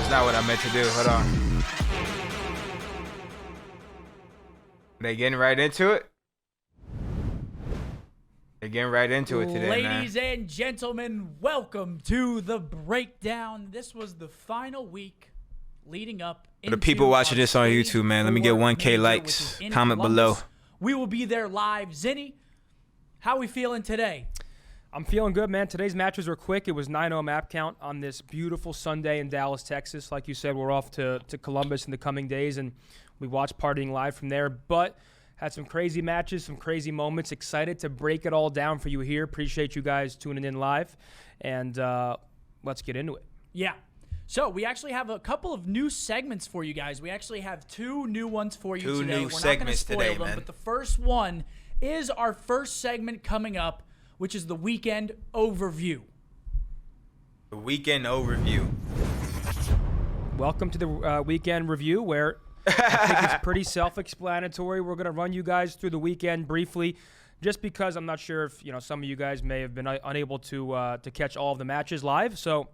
That's not what I meant to do. Hold on. They getting right into it? They're getting right into it today, Ladies and gentlemen, welcome to the breakdown. This was the final week leading up For the people watching this on YouTube, man, let me get 1K likes. Comment below. We will be there live. Zinni, how we feeling today? I'm feeling good, man. Today's matches were quick. It was 9-0 map count on this beautiful Sunday in Dallas, Texas. Like you said, we're off to Columbus in the coming days, and we watched Partying live from there. But had some crazy matches, some crazy moments. Excited to break it all down for you here. Appreciate you guys tuning in live, and let's get into it. Yeah. So we actually have a couple of new segments for you guys. We actually have two new ones for you today. Two new We're segments not gonna spoil today, them, man. but the first one is our first segment coming up, which is the weekend overview. The weekend overview. Welcome to the weekend review, where I think it's pretty self-explanatory. We're going to run you guys through the weekend briefly, just because I'm not sure if some of you guys may have been unable to catch all of the matches live. So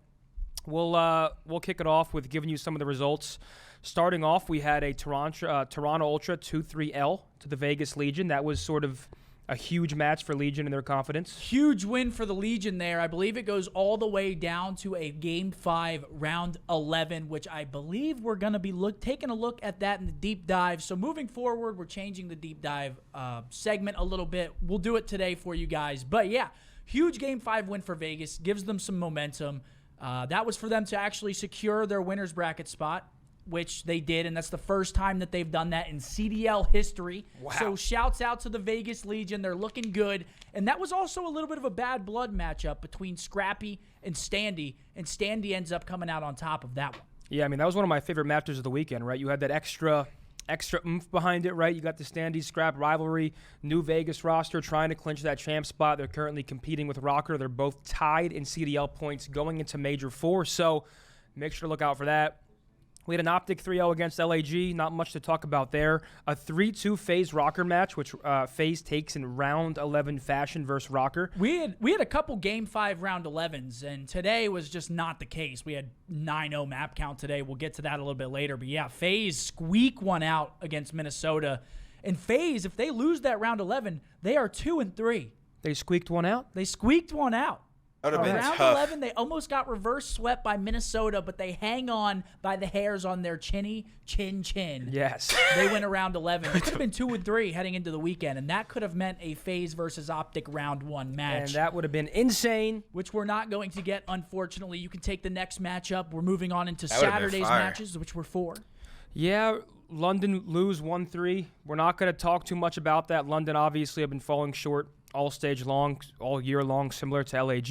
we'll kick it off with giving you some of the results. Starting off, we had a Toronto Ultra 2-3L to the Vegas Legion. That was sort of a huge match for Legion and their confidence. Huge win for the Legion there. I believe it goes all the way down to a Game 5, Round 11, which I believe we're going to be taking a look at that in the deep dive. So moving forward, we're changing the deep dive segment a little bit. We'll do it today for you guys. But yeah, huge Game 5 win for Vegas. Gives them some momentum. That was for them to actually secure their winner's bracket spot, which they did, and that's the first time that they've done that in CDL history. Wow. So shouts out to the Vegas Legion. They're looking good. And that was also a little bit of a bad blood matchup between Scrappy and Standy, and Standy ends up coming out on top of that one. Yeah, I mean, that was one of my favorite matches of the weekend, right? You had that extra oomph behind it, right? You got the Standy Scrap rivalry, new Vegas roster trying to clinch that champ spot. They're currently competing with Rocker. They're both tied in CDL points going into Major 4, so make sure to look out for that. We had an Optic 3-0 against LAG. Not much to talk about there. A 3-2 FaZe Rocker match, which FaZe takes in round 11 fashion versus Rocker. We had a couple Game 5 round 11s, and today was just not the case. We had 9-0 map count today. We'll get to that a little bit later. But yeah, FaZe squeak one out against Minnesota. And FaZe, if they lose that round 11, they are 2-3. They squeaked one out? They squeaked one out. That would have been Round tough. 11, they almost got reverse swept by Minnesota, but they hang on by the hairs on their chin. Yes. They went around 11. It could have been 2-3 heading into the weekend, and that could have meant a FaZe versus Optic round 1 match. And that would have been insane. Which we're not going to get, unfortunately. You can take the next matchup. We're moving on into That would've been Saturday's fire. matches, which were 4. Yeah, London lose 1-3. We're not going to talk too much about that. London obviously have been falling short all year long, similar to LAG.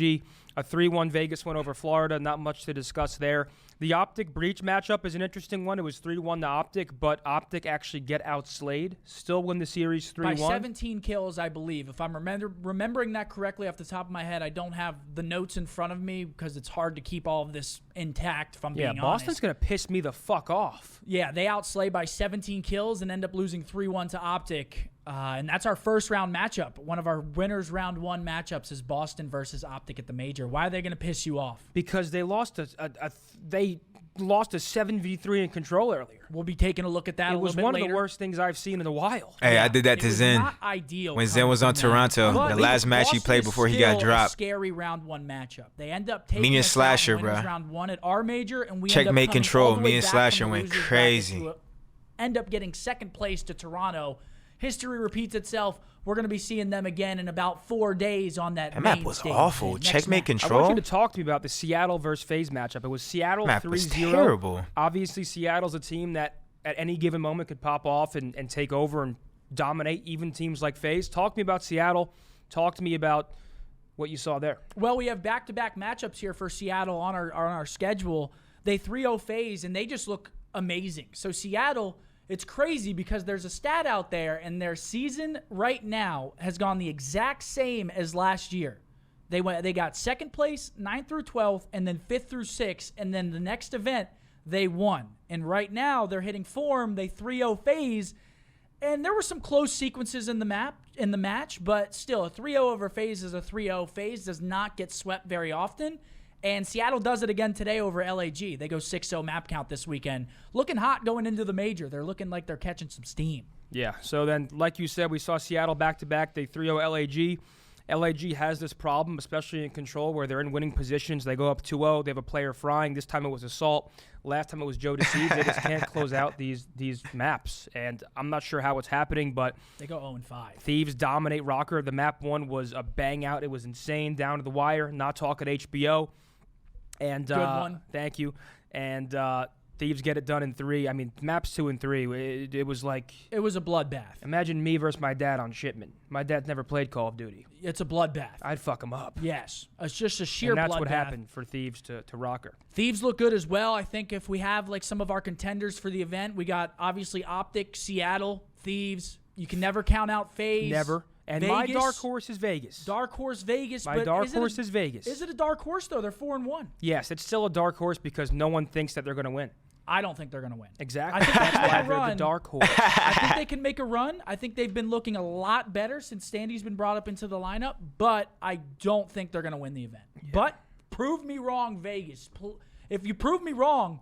A 3-1 Vegas win over Florida. Not much to discuss there. The Optic Breach matchup is an interesting one. It was 3-1 to Optic, but Optic actually get outslayed. Still win the series 3-1. By 17 kills, I believe. If I'm remembering that correctly off the top of my head, I don't have the notes in front of me because it's hard to keep all of this intact, if I'm being honest. Boston's going to piss me the fuck off. Yeah, they outslay by 17 kills and end up losing 3-1 to Optic. And that's our first round matchup. One of our winners round 1 matchups is Boston versus Optic at the Major. Why are they going to piss you off? Because they lost a 7v3 in control earlier. We'll be taking a look at that a little bit later. It was one of the worst things I've seen in a while. Hey, I did that to It was Zen not ideal when Zen was on coming from that. Toronto. But The last match he Boston played is before he got still dropped. A scary round 1 matchup. They end up taking Me and us out Slasher, winners bro. round 1 at our Major, and we Checkmate end up coming control. all the way Me and back Slasher from the went losers bracket crazy. to end up getting second place to Toronto. History repeats itself. We're going to be seeing them again in about 4 days on that That main map was stage. awful. Next Checkmate match. I want control. you to talk to me about the Seattle versus FaZe matchup. It was Seattle Map 3-0. was terrible. Obviously, Seattle's a team that at any given moment could pop off and take over and dominate even teams like FaZe. Talk to me about Seattle. Talk to me about what you saw there. Well, we have back-to-back matchups here for Seattle on our schedule. They 3-0 FaZe, and they just look amazing. So Seattle, it's crazy because there's a stat out there, and their season right now has gone the exact same as last year. They got second place, 9th through 12th, and then 5th through 6th, and then the next event they won. And right now they're hitting form. They 3-0 FaZe, and there were some close sequences in the match, but still a 3-0 over FaZe is a 3-0. FaZe does not get swept very often. And Seattle does it again today over LAG. They go 6-0 map count this weekend. Looking hot going into the major. They're looking like they're catching some steam. Yeah, so then, like you said, we saw Seattle back-to-back. They 3-0 LAG. LAG has this problem, especially in control, where they're in winning positions. They go up 2-0. They have a player frying. This time it was Assault. Last time it was Joe Deceive. They just can't close out these maps. And I'm not sure how it's happening, but they go 0-5. Thieves dominate Rocker. The map one was a bang out. It was insane, down to the wire. Not talking HBO. And good one. Thank you. And Thieves get it done in 3. I mean, maps 2 and 3. It was like it was a bloodbath. Imagine me versus my dad on Shipment. My dad's never played Call of Duty. It's a bloodbath. I'd fuck him up. Yes, it's just a sheer. And that's bloodbath. what happened for Thieves to Rocker. Thieves look good as well. I think if we have like some of our contenders for the event, we got obviously Optic, Seattle, Thieves. You can never count out FaZe. Never. And Vegas. my dark horse is Vegas. Dark horse Vegas. My dark horse is Vegas. Is it a dark horse though? They're 4-1. Yes, it's still a dark horse because no one thinks that they're going to win. I don't think they're going to win. Exactly. I think That's why they're they're the dark horse. I think they can make a run. I think they've been looking a lot better since Standy's been brought up into the lineup, but I don't think they're going to win the event. Yeah. But prove me wrong, Vegas. If you prove me wrong,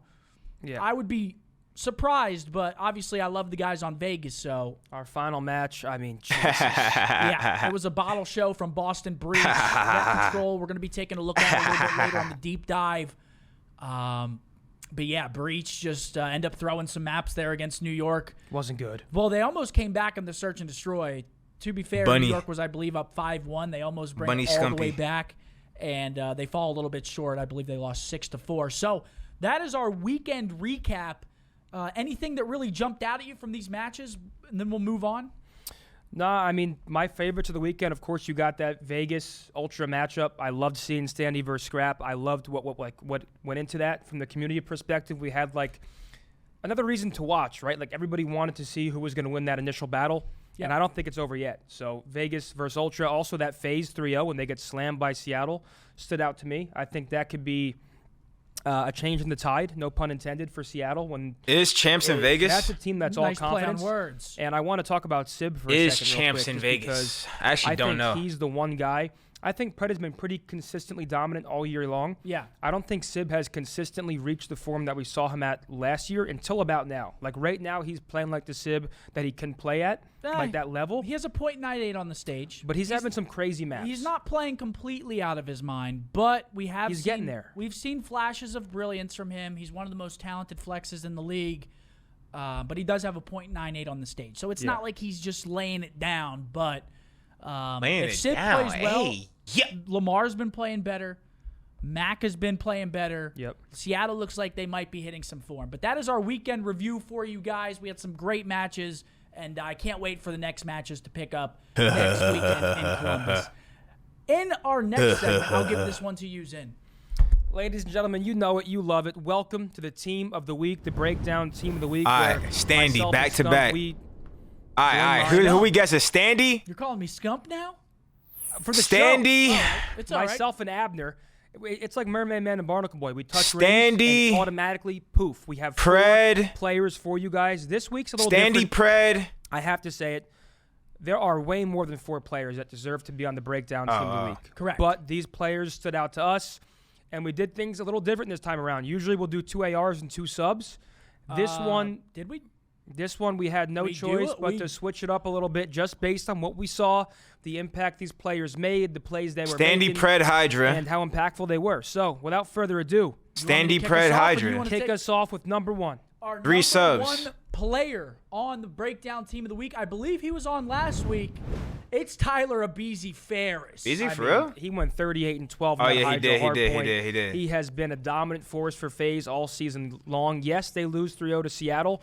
I would be surprised, but obviously I love the guys on Vegas, so. Our final match, I mean, Jesus. Yeah, it was a bottle show from Boston Breeze. Vet Control, we're going to be taking a look at it a little bit later on the deep dive. But yeah, Breach just end up throwing some maps there against New York. Wasn't good. Well, they almost came back in the search and destroy. To be fair, New York was, I believe, up 5-1. They almost bring it all the way back, and they fall a little bit short. I believe they lost 6-4. So that is our weekend recap. Anything that really jumped out at you from these matches, and then we'll move on? Nah, I mean, my favorites of the weekend, of course, you got that Vegas Ultra matchup. I loved seeing Standy versus Scrap. I loved what went into that from the community perspective. We had, like, another reason to watch, right? Like, everybody wanted to see who was going to win that initial battle, and I don't think it's over yet. So Vegas versus Ultra, also that FaZe 3-0 when they get slammed by Seattle stood out to me. I think that could be a change in the tide, no pun intended, for Seattle. When is champs in Vegas? That's a team that's all confidence. Play on words. And I want to talk about Sib for a is second. Is champs in Vegas? I actually don't know. He's the one guy. I think Pred has been pretty consistently dominant all year long. Yeah. I don't think Sib has consistently reached the form that we saw him at last year until about now. Like right now, he's playing like the Sib that he can play at, like that level. He has a .98 on the stage. But he's having some crazy maps. He's not playing completely out of his mind, but he's getting there. We've seen flashes of brilliance from him. He's one of the most talented flexes in the league, but he does have a .98 on the stage. So it's not like he's just laying it down, but... if Sid plays well, Lamar's been playing better. Mac has been playing better. Yep. Seattle looks like they might be hitting some form. But that is our weekend review for you guys. We had some great matches, and I can't wait for the next matches to pick up next weekend in Columbus. In our next segment, I'll give this one to you, Zin. Ladies and gentlemen, you know it, you love it. Welcome to the Team of the Week, the Breakdown Team of the Week. All right, Standy, back to back. All right. Who we guess is Standy? You're calling me Scump now? For the Standy. Show. It's all myself and Abner. It's like Mermaid Man and Barnacle Boy. We touch Standy, and automatically poof. We have Pred players for you guys. This week's a little Standy different. Pred. I have to say it. There are way more than 4 players that deserve to be on the Breakdown Team of the Week. Correct. But these players stood out to us, and we did things a little different this time around. Usually we'll do 2 ARs and 2 subs. This one... Did we? This one we had no choice but to switch it up a little bit just based on what we saw, the impact these players made, the plays they were making. Standy Pred Hydra. And how impactful they were. So, without further ado, Standy Pred Hydra. Kick us off with number 1. Our 3 subs. One player on the Breakdown Team of the Week. I believe he was on last week. It's Tyler Abizi Ferris. Is he for real? He went 38 and 12. Oh, yeah, he did. He has been a dominant force for FaZe all season long. Yes, they lose 3-0 to Seattle.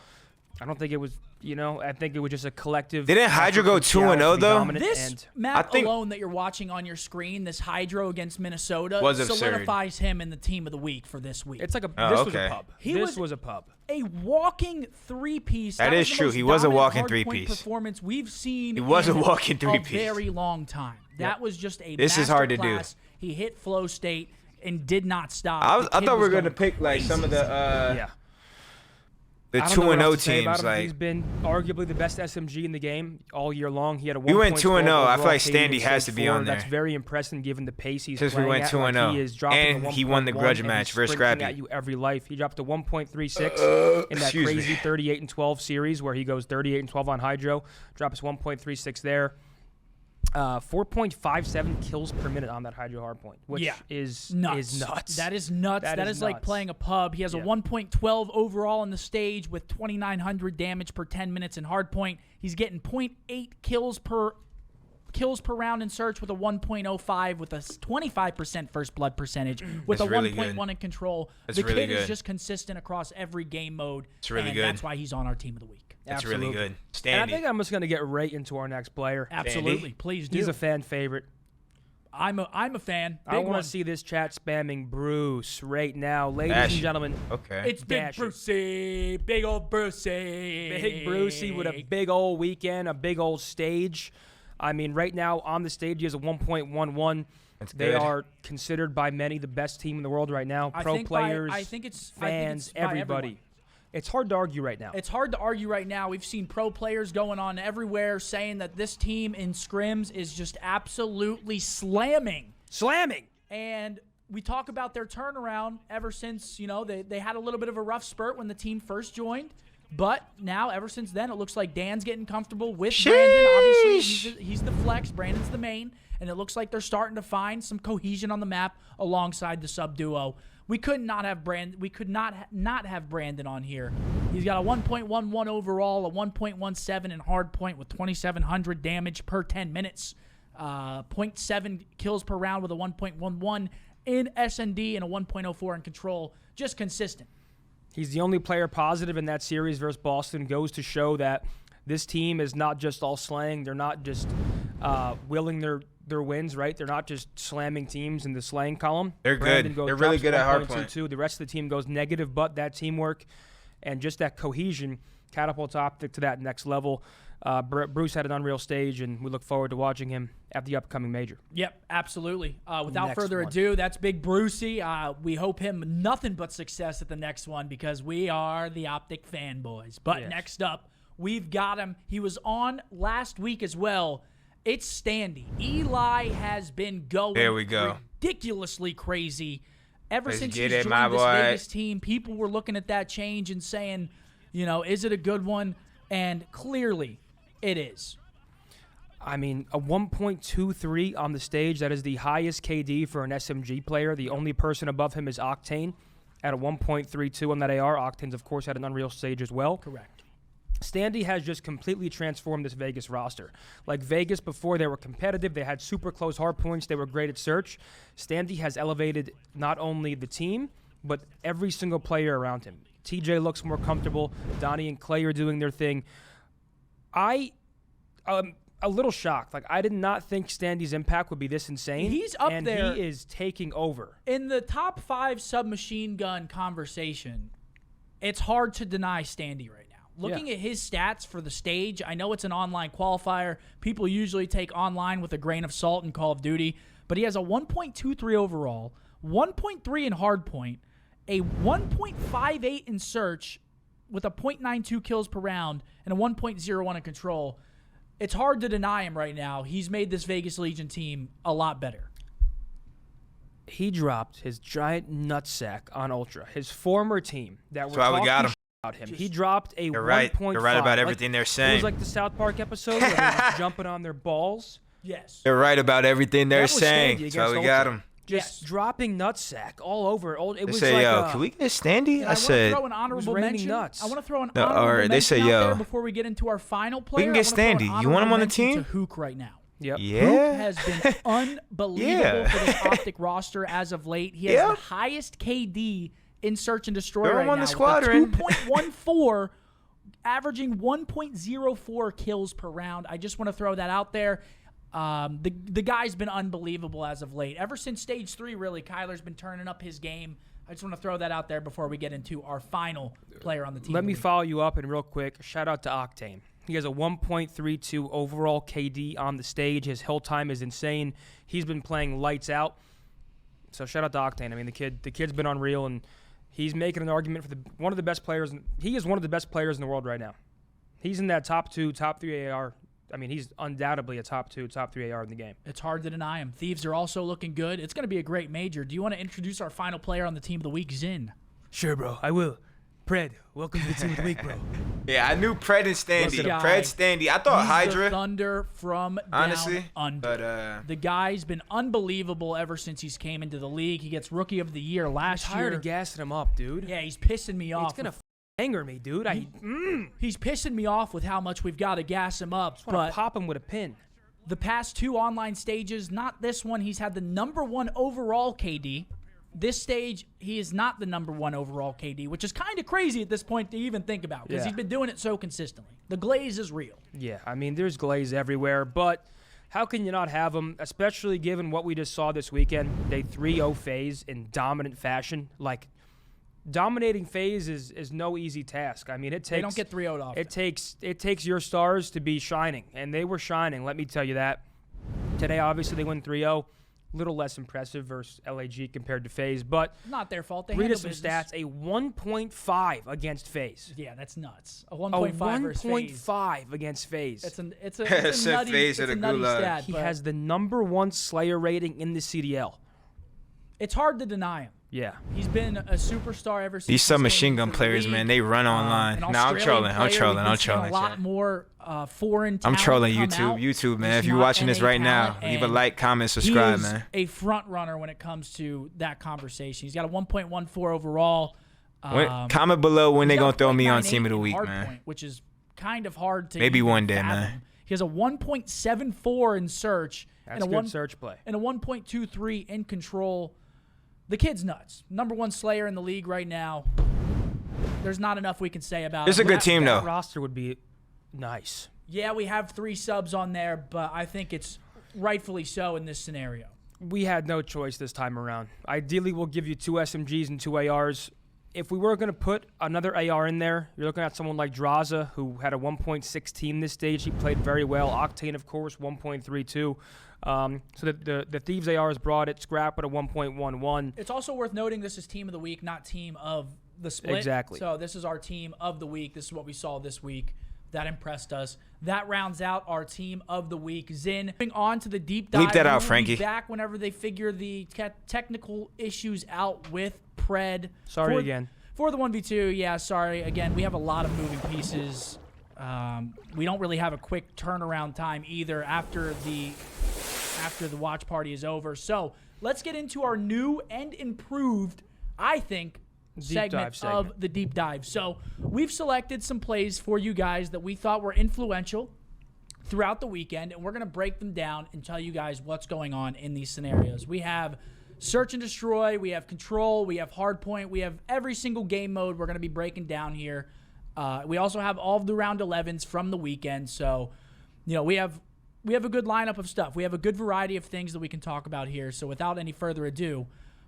I don't think it was, I think it was just a collective. Didn't Hydra go 2-0 though? This map alone that you're watching on your screen, this Hydro against Minnesota, solidifies him in the Team of the Week for this week. It's like this was a pub. This was a pub. A walking 3-piece. That is true. He was a walking 3-piece. Performance we've seen. He was a walking 3-piece. A very long time. That was just a. This is hard to do. He hit flow state and did not stop. I thought we were gonna pick like some of the The I don't know 2-0 what else to say teams, about him. He's been arguably the best SMG in the game all year long. He had a 1.12 We went 2-0. I feel like KD Standy in has to stage be 4. on there. That's very impressive given the pace he's Since we playing went at. 2-0. Like, he is dropping And a he won the 1.1 grudge and match he's versus sprinting Scrappy. at you every life. He dropped a 1.36 in that Excuse crazy me. 38-12 series where he goes 38-12 on Hydro. Drops 1.36 there. 4.57 kills per minute on that Hydro hardpoint, which is nuts. That is nuts. That is like playing a pub. He has a 1.12 overall on the stage with 2,900 damage per 10 minutes in hardpoint. He's getting 0.8 kills per round in search with a 1.05 with a 25% first blood percentage with That's a really 1.1 good. in control. That's the really kid is good. just consistent across every game mode. It's really and good. That's why he's on our team of the week. That's Absolutely. really good. Standy. And I think I'm just going to get right into our next player. Absolutely. Please do. He's a fan favorite. I'm a fan. I Big want one. to see this chat spamming Bruce right now. Ladies and gentlemen, Okay. It's Big Dash it. Brucey. Big old Brucey. Big Brucey with a big old weekend, a big old stage. I mean, right now on the stage, he has a 1.11. That's They good. are considered by many the best team in the world right now. Pro players, fans, by everybody. everyone. It's hard to argue right now. It's hard to argue right now. We've seen pro players going on everywhere saying that this team in scrims is just absolutely slamming. And we talk about their turnaround ever since, they had a little bit of a rough spurt when the team first joined. But now, ever since then, it looks like Dan's getting comfortable with Brandon. Obviously, he's the flex. Brandon's the main. And it looks like they're starting to find some cohesion on the map alongside the sub duo. We could not have not have Brandon on here. He's got a 1.11 overall, a 1.17 in hard point with 2,700 damage per 10 minutes. 0.7 kills per round with a 1.11 in S&D and a 1.04 in control. Just consistent. He's the only player positive in that series versus Boston. Goes to show that this team is not just all slaying. They're not just willing their wins, right? They're not just slamming teams in the slaying column. They're good. They're really good at hardpoint. The rest of the team goes negative, but that teamwork and just that cohesion catapults Optic to that next level. Bruce had an unreal stage, and we look forward to watching him at the upcoming major. Yep, absolutely. Without Next further one. ado, that's Big Brucey. We hope him nothing but success at the next one because we are the Optic fanboys. But Yes. next up, we've got him. He was on last week as well. It's Standy. Eli has been going There we go. ridiculously crazy. Ever Let's since get he's it, my joined this boy. Vegas team, people were looking at that change and saying, is it a good one? And clearly, it is. I mean, a 1.23 on the stage. That is the highest KD for an SMG player. The only person above him is Octane at a 1.32 on that AR. Octane's, of course, had an unreal stage as well. Correct. Standy has just completely transformed this Vegas roster. Like Vegas before, they were competitive. They had super close hard points. They were great at search. Standy has elevated not only the team, but every single player around him. TJ looks more comfortable. Donnie and Clay are doing their thing. A little shocked. Like, I did not think Standy's impact would be this insane. He's up and there. he is taking over. In the top 5 submachine gun conversation, it's hard to deny Standy right now. Looking at his stats for the stage, I know it's an online qualifier. People usually take online with a grain of salt in Call of Duty, but he has a 1.23 overall, 1.3 in hardpoint, a 1.58 in search with a 0.92 kills per round, and a 1.01 in control. It's hard to deny him right now. He's made this Vegas Legion team a lot better. He dropped his giant nutsack on Ultra. His former team that were That's why we talking got him. about him. He dropped a 1.5. You're right. You're right about everything they're It saying. was like the South Park episode where they were just jumping on their balls. Yes. They're right about everything they're That was saying. Standy That's why against we got Ultra. him. Just dropping nutsack all over. It They was say, like yo, can we get a Standy? And I said, want to throw an honorable raining mention. nuts. I want to throw an No, honorable or they mention say, out there yo, before we get into our final player. can get I wanna throw an Standy. You want honorable him on the mention team? To Hook right now. Yep. yeah. Hook has been unbelievable for this Optic roster as of late. He has Yeah. the highest KD in Search and Destroy Throw him right on now. the squadron. 2.14, averaging 1.04 kills per round. I just want to throw that out there. The guy's been unbelievable as of late. Ever since Stage 3, really, Kyler's been turning up his game. I just want to throw that out there before we get into our final player on the team. Let me follow you up and real quick. Shout out to Octane. He has a 1.32 overall KD on the stage. His hill time is insane. He's been playing lights out. So shout out to Octane. I mean, the kid's been unreal, and He's making an argument for one of the best players. He is one of the best players in the world right now. He's in that top 2, top 3 AR. I mean, he's undoubtedly a top 2, top 3 AR in the game. It's hard to deny him. Thieves are also looking good. It's going to be a great major. Do you want to introduce our final player on the Team of the Week, Zin? Sure, bro. I will. Pred, welcome to the Team of the Week, bro. Yeah, I knew Pred and Standy. Pred, Standy. I thought He's Hydra. The Thunder from honestly, down under. But the guy's been unbelievable ever since he's came into the league. He gets Rookie of the Year last year. Tired of gassing him up, dude. Yeah, he's pissing me off. It's gonna anger me, dude. He's pissing me off with how much we've got to gas him up. Just want to pop him with a pin. The past 2 online stages, not this one, he's had the #1 overall KD. This stage, he is not the #1 overall KD, which is kind of crazy at this point to even think about because he's been doing it so consistently. The glaze is real. Yeah, I mean, there's glaze everywhere, but how can you not have him, especially given what we just saw this weekend? They 3-0 FaZe in dominant fashion. Like, dominating FaZe is no easy task. I mean, it takes... They don't get 3-0'd off. It takes your stars to be shining, and they were shining, let me tell you that. Today, obviously, they win 3-0. Little less impressive versus LAG compared to FaZe, but not their fault. They read handle us some business. stats. A 1.5 against FaZe. Yeah, that's nuts. A 1.5 versus FaZe. 1.5 against FaZe. It's a nutty stat. He has the #1 Slayer rating in the CDL. It's hard to deny him. Yeah. He's been a superstar ever since. These submachine gun players, man, they run online. No, I'm trolling. I'm trolling. A lot more foreign talent. I'm trolling YouTube. YouTube, man. If you're watching this right now, leave a like, comment, subscribe, man. He is a front runner when it comes to that conversation. He's got a 1.14 overall. Comment below when they gonna throw me on Team of the Week, man. Point, which is kind of hard to maybe one day, fathom. man. He has a 1.74 in search. That's a good search play. And a 1.23 in control. The kid's nuts. #1 Slayer in the league right now. There's not enough we can say about it. It's a good team, though. That roster would be nice. Yeah, we have 3 subs on there, but I think it's rightfully so in this scenario. We had no choice this time around. Ideally, we'll give you 2 SMGs and 2 ARs. If we were going to put another AR in there, you're looking at someone like Draza, who had a 1.16 this stage. He played very well. Octane, of course, 1.32. So the Thieves ARs brought it. Scrap at a 1.11. It's also worth noting this is Team of the Week, not Team of the Split. Exactly. So this is our Team of the Week. This is what we saw this week. That impressed us. That rounds out our Team of the Week. Zin, moving on to the deep dive. Leave that out, We'll Frankie. be back whenever they figure the technical issues out with Pred. Sorry again. For the 1v2, yeah, sorry. Again, we have a lot of moving pieces. We don't really have a quick turnaround time either after the watch party is over. So let's get into our new and improved, I think, segment of the deep dive. So we've selected some plays for you guys that we thought were influential throughout the weekend, and we're going to break them down and tell you guys what's going on in these scenarios. We have Search and Destroy, we have Control, we have Hardpoint, we have every single game mode we're going to be breaking down here. We also have all of the round 11s from the weekend. So, you know, we have a good lineup of stuff. We have a good variety of things that we can talk about here. So without any further ado,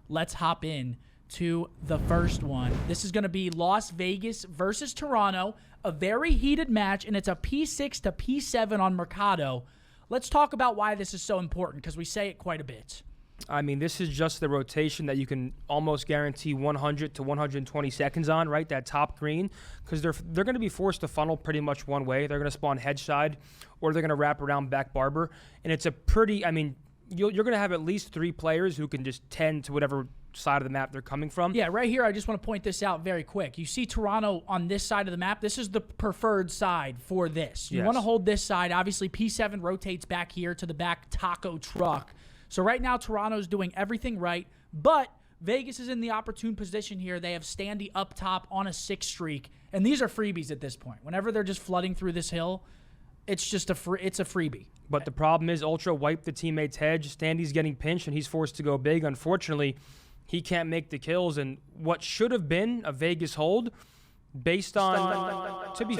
let's hop in to the first one. This is going to be Las Vegas versus Toronto, a very heated match, and it's a P6 to P7 on Mercado. Let's talk about why this is so important, because we say it quite a bit. I mean, this is just the rotation that you can almost guarantee 100 to 120 seconds on, right? That top green, because they're going to be forced to funnel pretty much one way. They're going to spawn hedge side, or they're going to wrap around back barber. And it's a pretty, I mean, you're going to have at least 3 players who can just tend to whatever side of the map they're coming from. Yeah, right here, I just want to point this out very quick. You see Toronto on this side of the map. This is the preferred side for this. You want to hold this side. Obviously, P7 rotates back here to the back taco truck. So right now, Toronto's doing everything right, but Vegas is in the opportune position here. They have Standy up top on a 6 streak, and these are freebies at this point. Whenever they're just flooding through this hill, it's just a freebie. But the problem is Ultra wiped the teammate's hedge. Standy's getting pinched, and he's forced to go big. Unfortunately, he can't make the kills, and what should have been a Vegas hold, based on, to be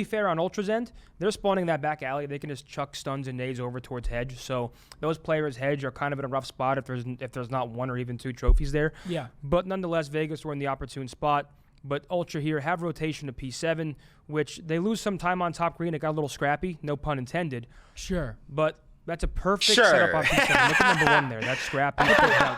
fair on Ultra's end, they're spawning that back alley. They can just chuck stuns and nades over towards hedge. So those players' hedge are kind of in a rough spot if there's not 1 or even 2 trophies there. Yeah. But nonetheless, Vegas were in the opportune spot. But Ultra here have rotation to P7, which they lose some time on top green. It got a little scrappy, no pun intended. Sure. But That's a perfect setup on P7. Look at number 1 there. That's scrappy.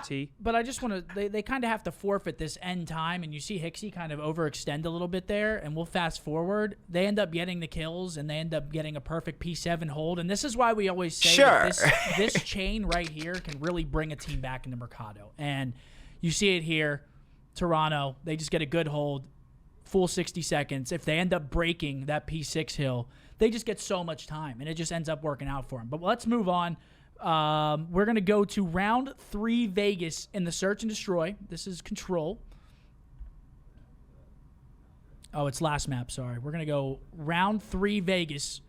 T. But I just want to, they kind of have to forfeit this end time, and you see Hixie kind of overextend a little bit there, and we'll fast forward. They end up getting the kills, and they end up getting a perfect P7 hold, and this is why we always say that this chain right here can really bring a team back into Mercado. And you see it here, Toronto, they just get a good hold, full 60 seconds. If they end up breaking that P6 hill, they just get so much time, and it just ends up working out for them. But let's move on. We're going to go to round 3 Vegas in the search and destroy. This is control. Oh, it's last map. Sorry. We're going to go round 3 Vegas.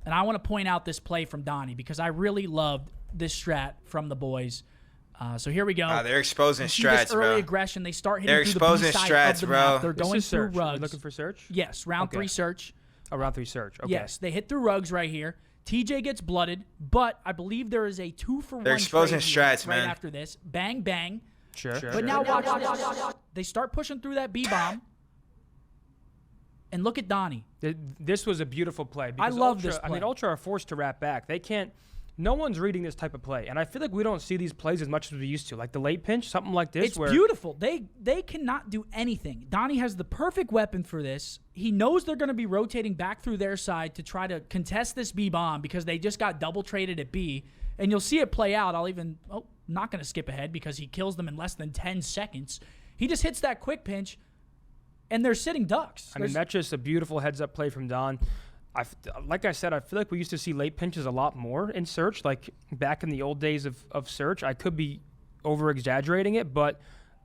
And I want to point out this play from Donnie because I really loved this strat from the boys. So here we go. They're exposing strats, early bro. aggression. They start hitting they're through exposing the B side strats, of the bro. map. They're going through rugs. Looking for search? Yes, round 3 search. Oh, round 3 search. Okay. Yes, they hit through rugs right here. TJ gets blooded, but I believe there is a 2-for-1 They're exposing strats, right man. after this. Bang, bang. Sure. But now watch this. They start pushing through that B-bomb. And look at Donnie. This was a beautiful play. I love this play. I mean, Ultra are forced to wrap back. They can't. No one's reading this type of play, and I feel like we don't see these plays as much as we used to. Like the late pinch, something like this. It's beautiful. They cannot do anything. Donnie has the perfect weapon for this. He knows they're going to be rotating back through their side to try to contest this B bomb because they just got double traded at B, and you'll see it play out. Not going to skip ahead because he kills them in less than 10 seconds. He just hits that quick pinch, and they're sitting ducks. I mean, that's just a beautiful heads-up play from Don. Like I said, I feel like we used to see late pinches a lot more in Search, like back in the old days of Search. I could be over-exaggerating it, but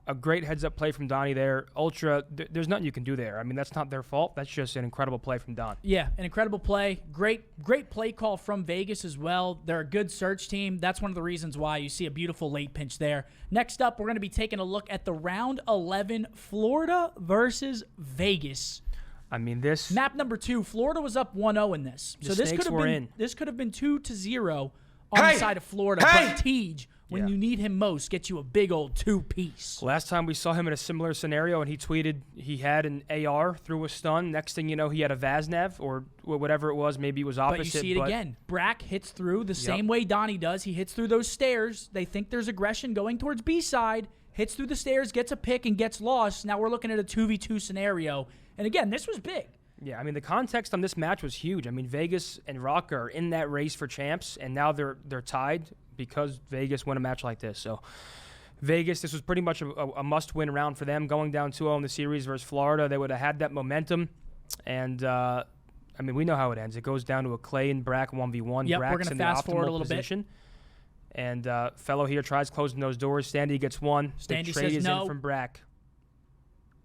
a great heads-up play from Donnie there. Ultra, there's nothing you can do there. I mean, that's not their fault. That's just an incredible play from Don. Yeah, an incredible play. Great play call from Vegas as well. They're a good Search team. That's one of the reasons why you see a beautiful late pinch there. Next up, we're going to be taking a look at the round 11 Florida versus Vegas. I mean, this map number 2, Florida was up 1-0 in this. So this could have been 2-0 on the side of Florida. But Tej, when you need him most, gets you a big old 2-piece. Last time we saw him in a similar scenario, and he tweeted he had an AR through a stun. Next thing you know, he had a Vaznev or whatever it was. Maybe it was opposite. But you see it again. Brack hits through the same way Donnie does. He hits through those stairs. They think there's aggression going towards B side. Hits through the stairs, gets a pick, and gets lost. Now we're looking at a 2v2 scenario. And again, this was big. Yeah, I mean, the context on this match was huge. I mean, Vegas and Rock are in that race for champs, and now they're tied because Vegas won a match like this. So Vegas, this was pretty much a must-win round for them. Going down 2-0 in the series versus Florida, they would have had that momentum. And, I mean, we know how it ends. It goes down to a Clay and Brack 1v1. Yep, Brack's we're going to fast forward a little bit. And fellow here tries closing those doors. Standy gets one. Standy the trade says is no. in from Brack.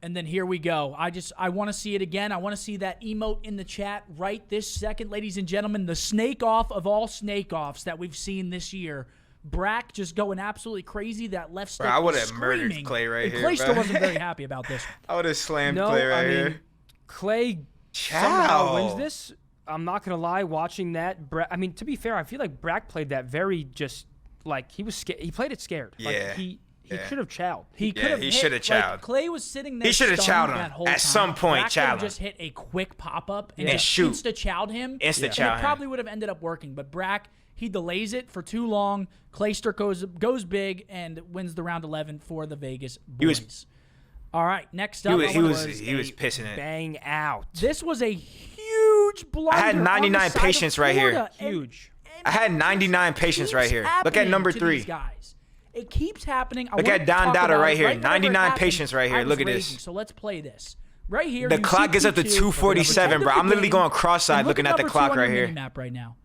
And then here we go. I want to see it again. I want to see that emote in the chat right this second, ladies and gentlemen. The snake off of all snake offs that we've seen this year. Brack just going absolutely crazy. That left stick. Bro, I would have murdered Clay right here. Clay bro. still wasn't very happy about this. I would have slammed Clay right here. Clay somehow wins this. I'm not gonna lie. Watching that, I mean, to be fair, I feel like Brack played that very just like he was scared. He played it scared. Yeah. Like, he should have chowed. He could have. He should have chowed. Like, Clay was sitting there. He should have chowed him that whole at time. some point. Brack Chowed him. just hit a quick pop up and just shoot. Insta-chowed him. Insta-chow him. It probably would have ended up working, but Brack, he delays it for too long. Clayster goes big and wins the round 11 for the Vegas boys. All right, next up. He was pissing it. Bang out. This was a huge blunder. I had 99 patience right here. Huge. I had 99 patience right here. Look at number 3. Guys. It keeps happening. Look at Don Dada right here. 99 patience right here. Look at this. So let's play this. Right here. The clock gets up to 2:47, bro. I'm literally going cross-eyed looking at the clock right here. Map right now.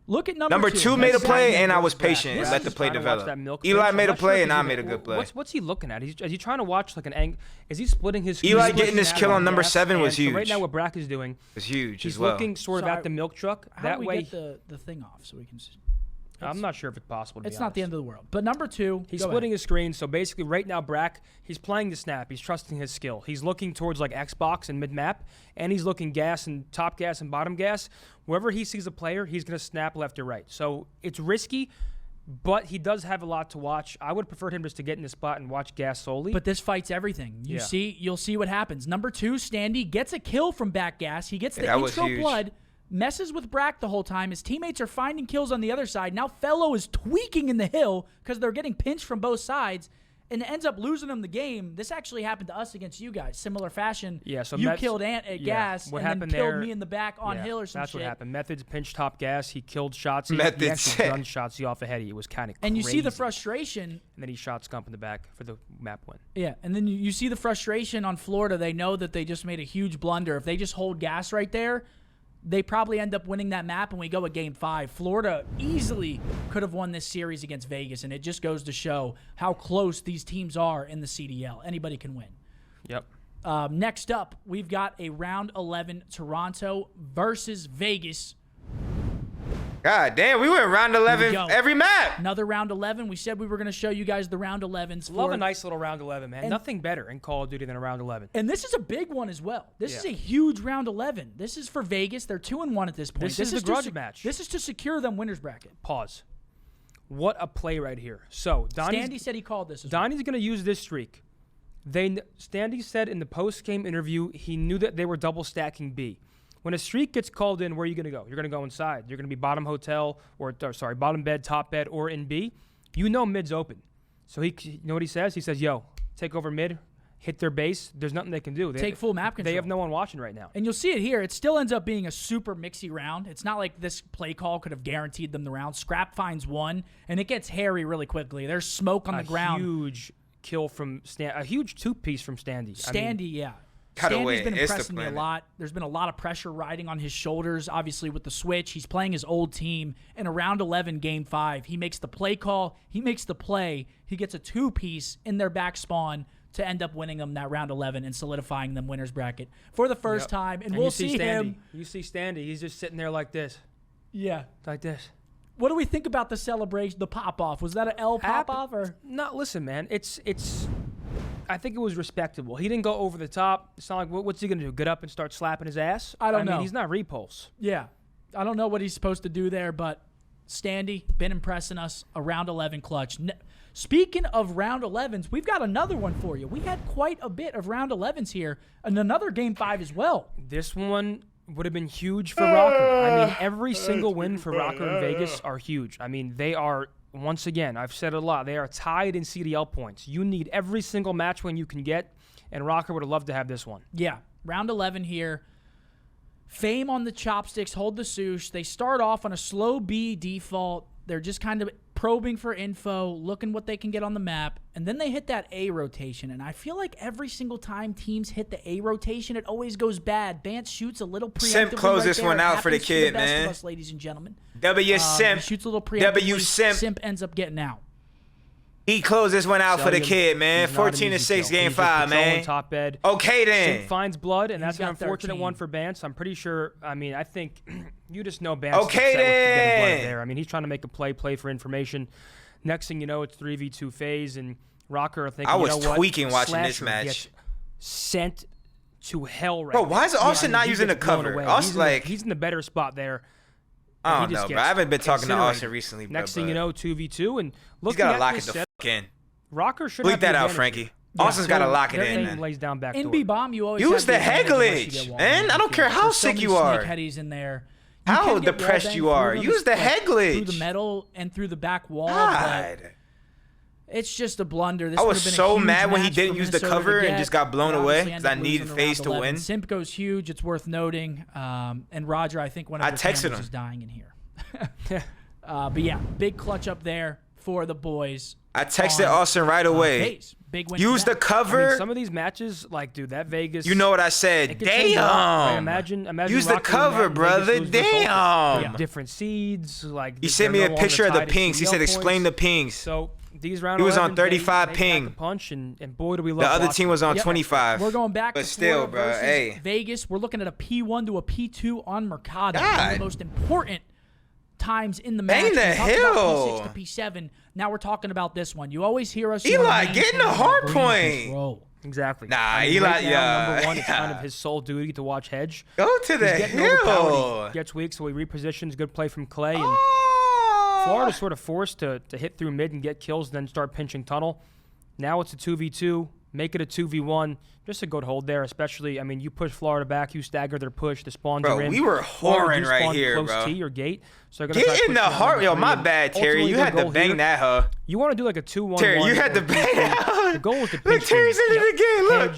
Look at number 2 made a play, and I was patient and let the play develop. Eli made a play, and I made a good play. What's he looking at? Is he trying to watch like an angle? Is he splitting his screen? Eli getting this kill on number 7 was huge. So right now, what Brack is doing was huge as well. He's looking sort of at the milk truck. How do we get the thing off so we can see? I'm not sure if it's possible. It's not the end of the world. But number 2, he's splitting his screen. So basically, right now, Brack, he's playing the snap. He's trusting his skill. He's looking towards like Xbox and mid map, and he's looking gas and top gas and bottom gas. Wherever he sees a player, he's gonna snap left or right. So it's risky, but he does have a lot to watch. I would prefer him just to get in the spot and watch gas solely. But this fights everything. You'll see what happens. Number 2, Standy gets a kill from back gas. He gets the intro blood. messes with Brack the whole time. His teammates are finding kills on the other side. Now Fellow is tweaking in the hill because they're getting pinched from both sides, and it ends up losing them the game. This actually happened to us against you guys. Similar fashion. Yeah, so you killed Ant at gas what and then killed me in the back on hill or some that's shit. What happened. Methods pinched top gas. He killed Shotzzy. Methods. He actually gunned Shotzzy off ahead of you. It was kind of crazy. And you see the frustration. And then he shot Scump in the back for the map win. Yeah, and then you see the frustration on Florida. They know that they just made a huge blunder. If they just hold gas right there, they probably end up winning that map, and we go at Game 5. Florida easily could have won this series against Vegas, and it just goes to show how close these teams are in the CDL. Anybody can win. Yep. Next up, we've got a Round 11 Toronto versus Vegas. God damn, we went round 11 every map. Another Round 11. We said we were going to show you guys the Round 11s. Love a nice little Round 11, man. Nothing better in Call of Duty than a Round 11. And this is a big one as well. This is a huge Round 11. This is for Vegas. They're 2-1 at this point. This is the grudge match. This is to secure them winners bracket. Pause. What a play right here. So, Standy said he called this. Donnie's going to use this streak. Standy said in the post-game interview he knew that they were double stacking B. When a streak gets called in, where are you going to go? You're going to go inside. You're going to be bottom hotel bottom bed, top bed, or in B. You know mid's open. So you know what he says? He says, yo, take over mid, hit their base. There's nothing they can do. Take full map control. They have no one watching right now. And you'll see it here. It still ends up being a super mixy round. It's not like this play call could have guaranteed them the round. Scrap finds one, and it gets hairy really quickly. There's smoke on the ground. A huge kill from a huge two-piece from Standy. Yeah. Standy's been impressing me a lot. There's been a lot of pressure riding on his shoulders, obviously, with the switch. He's playing his old team. In a Round 11, Game 5, he makes the play call. He makes the play. He gets a two-piece in their back spawn to end up winning them that Round 11 and solidifying them winners bracket for the first time. And we'll see him. You see Standy. He's just sitting there like this. Yeah. Like this. What do we think about the celebration, the pop-off? Was that an L pop-off? No, listen, man. It's. I think it was respectable. He didn't go over the top. It's not like, what's he going to do, get up and start slapping his ass? I don't know. He's not Repulse. Yeah. I don't know what he's supposed to do there, but Standy, been impressing us. A Round 11 clutch. Speaking of Round 11s, we've got another one for you. We had quite a bit of Round 11s here, and another Game 5 as well. This one would have been huge for Rocker. I mean, every single win for Rocker in Vegas are huge. I mean, they are... Once again, I've said it a lot. They are tied in CDL points. You need every single match win you can get, and Rocker would have loved to have this one. Yeah, Round 11 here. Fame on the chopsticks, hold the swoosh. They start off on a slow B default. They're just kind of probing for info, looking what they can get on the map, and then they hit that A rotation. And I feel like every single time teams hit the A rotation, it always goes bad. Bance shoots a little preemptively. Simp close this one out for the kid, man. Us, ladies and gentlemen. Simp. Shoots a little preemptively. Simp. Simp ends up getting out. He closed this one out for the kid, man. 14-6, Game 5, man. Top bed. Okay, then. Simp finds blood, and that's an unfortunate one for Bance. I'm pretty sure. I think you just know Bance. Okay, then. There. I mean, he's trying to make a play for information. Next thing you know, it's 3v2 phase, and Rocker, I think. I was tweaking watching this match. Sent to hell right now. Bro, why is Austin not using the cover? Austin, he's in the better spot there. I don't know, bro. I haven't been talking to Austin recently, bro. Next thing you know, 2v2, and he's got to lock it the fuck in. Rocker should bleep that out, Frankie. Austin's got to lock it in, man. Lays down back in B-bomb, you always use the head glitch, man. I don't care how sick you are. Headies in there. How depressed you are. Use the head glitch. Through the metal and through the back wall. God. But it's just a blunder. This I was so mad when he didn't use the cover and just got blown away because I needed FaZe to win. Simp goes huge. It's worth noting. And Roger, I think one of his cameras is dying in here. But yeah, big clutch up there for the boys. I texted Austin right away. Big win. Use the cover. I mean, some of these matches, like, dude, that Vegas. You know what I said? Damn. Right? Imagine. Use the cover, brother. Damn. Different seeds. Like. He sent me a picture of the pings. He said, "Explain the pings." So these round. He was on 35 ping. Punch and boy, do we love. The other team was on 25. We're going back. But still, bro. Hey. Vegas. We're looking at a P1 to a P2 on Mercado. One of the most important times in the match. Dang the hell. P6 to P7. Now we're talking about this one. You always hear us. Eli getting a hard point. Exactly. Nah, Eli, right now, number one, it's kind of his sole duty to watch Hedge. Go to the hill. Gets weak, so he repositions. Good play from Clay. And Florida's sort of forced to hit through mid and get kills, then start pinching tunnel. Now it's a 2v2. make it a 2v1. Just a good hold there, especially, I mean, you push Florida back, you stagger their push, the spawns Bro, are in. we were whoring right here, close bro. to your gate. So get in the heart. Yo, my bad, Terry. You had to bang that, huh? You want to do like a 2-1-1. Terry, you had to bang that. The goal was to Look, Terry's in it again. Look.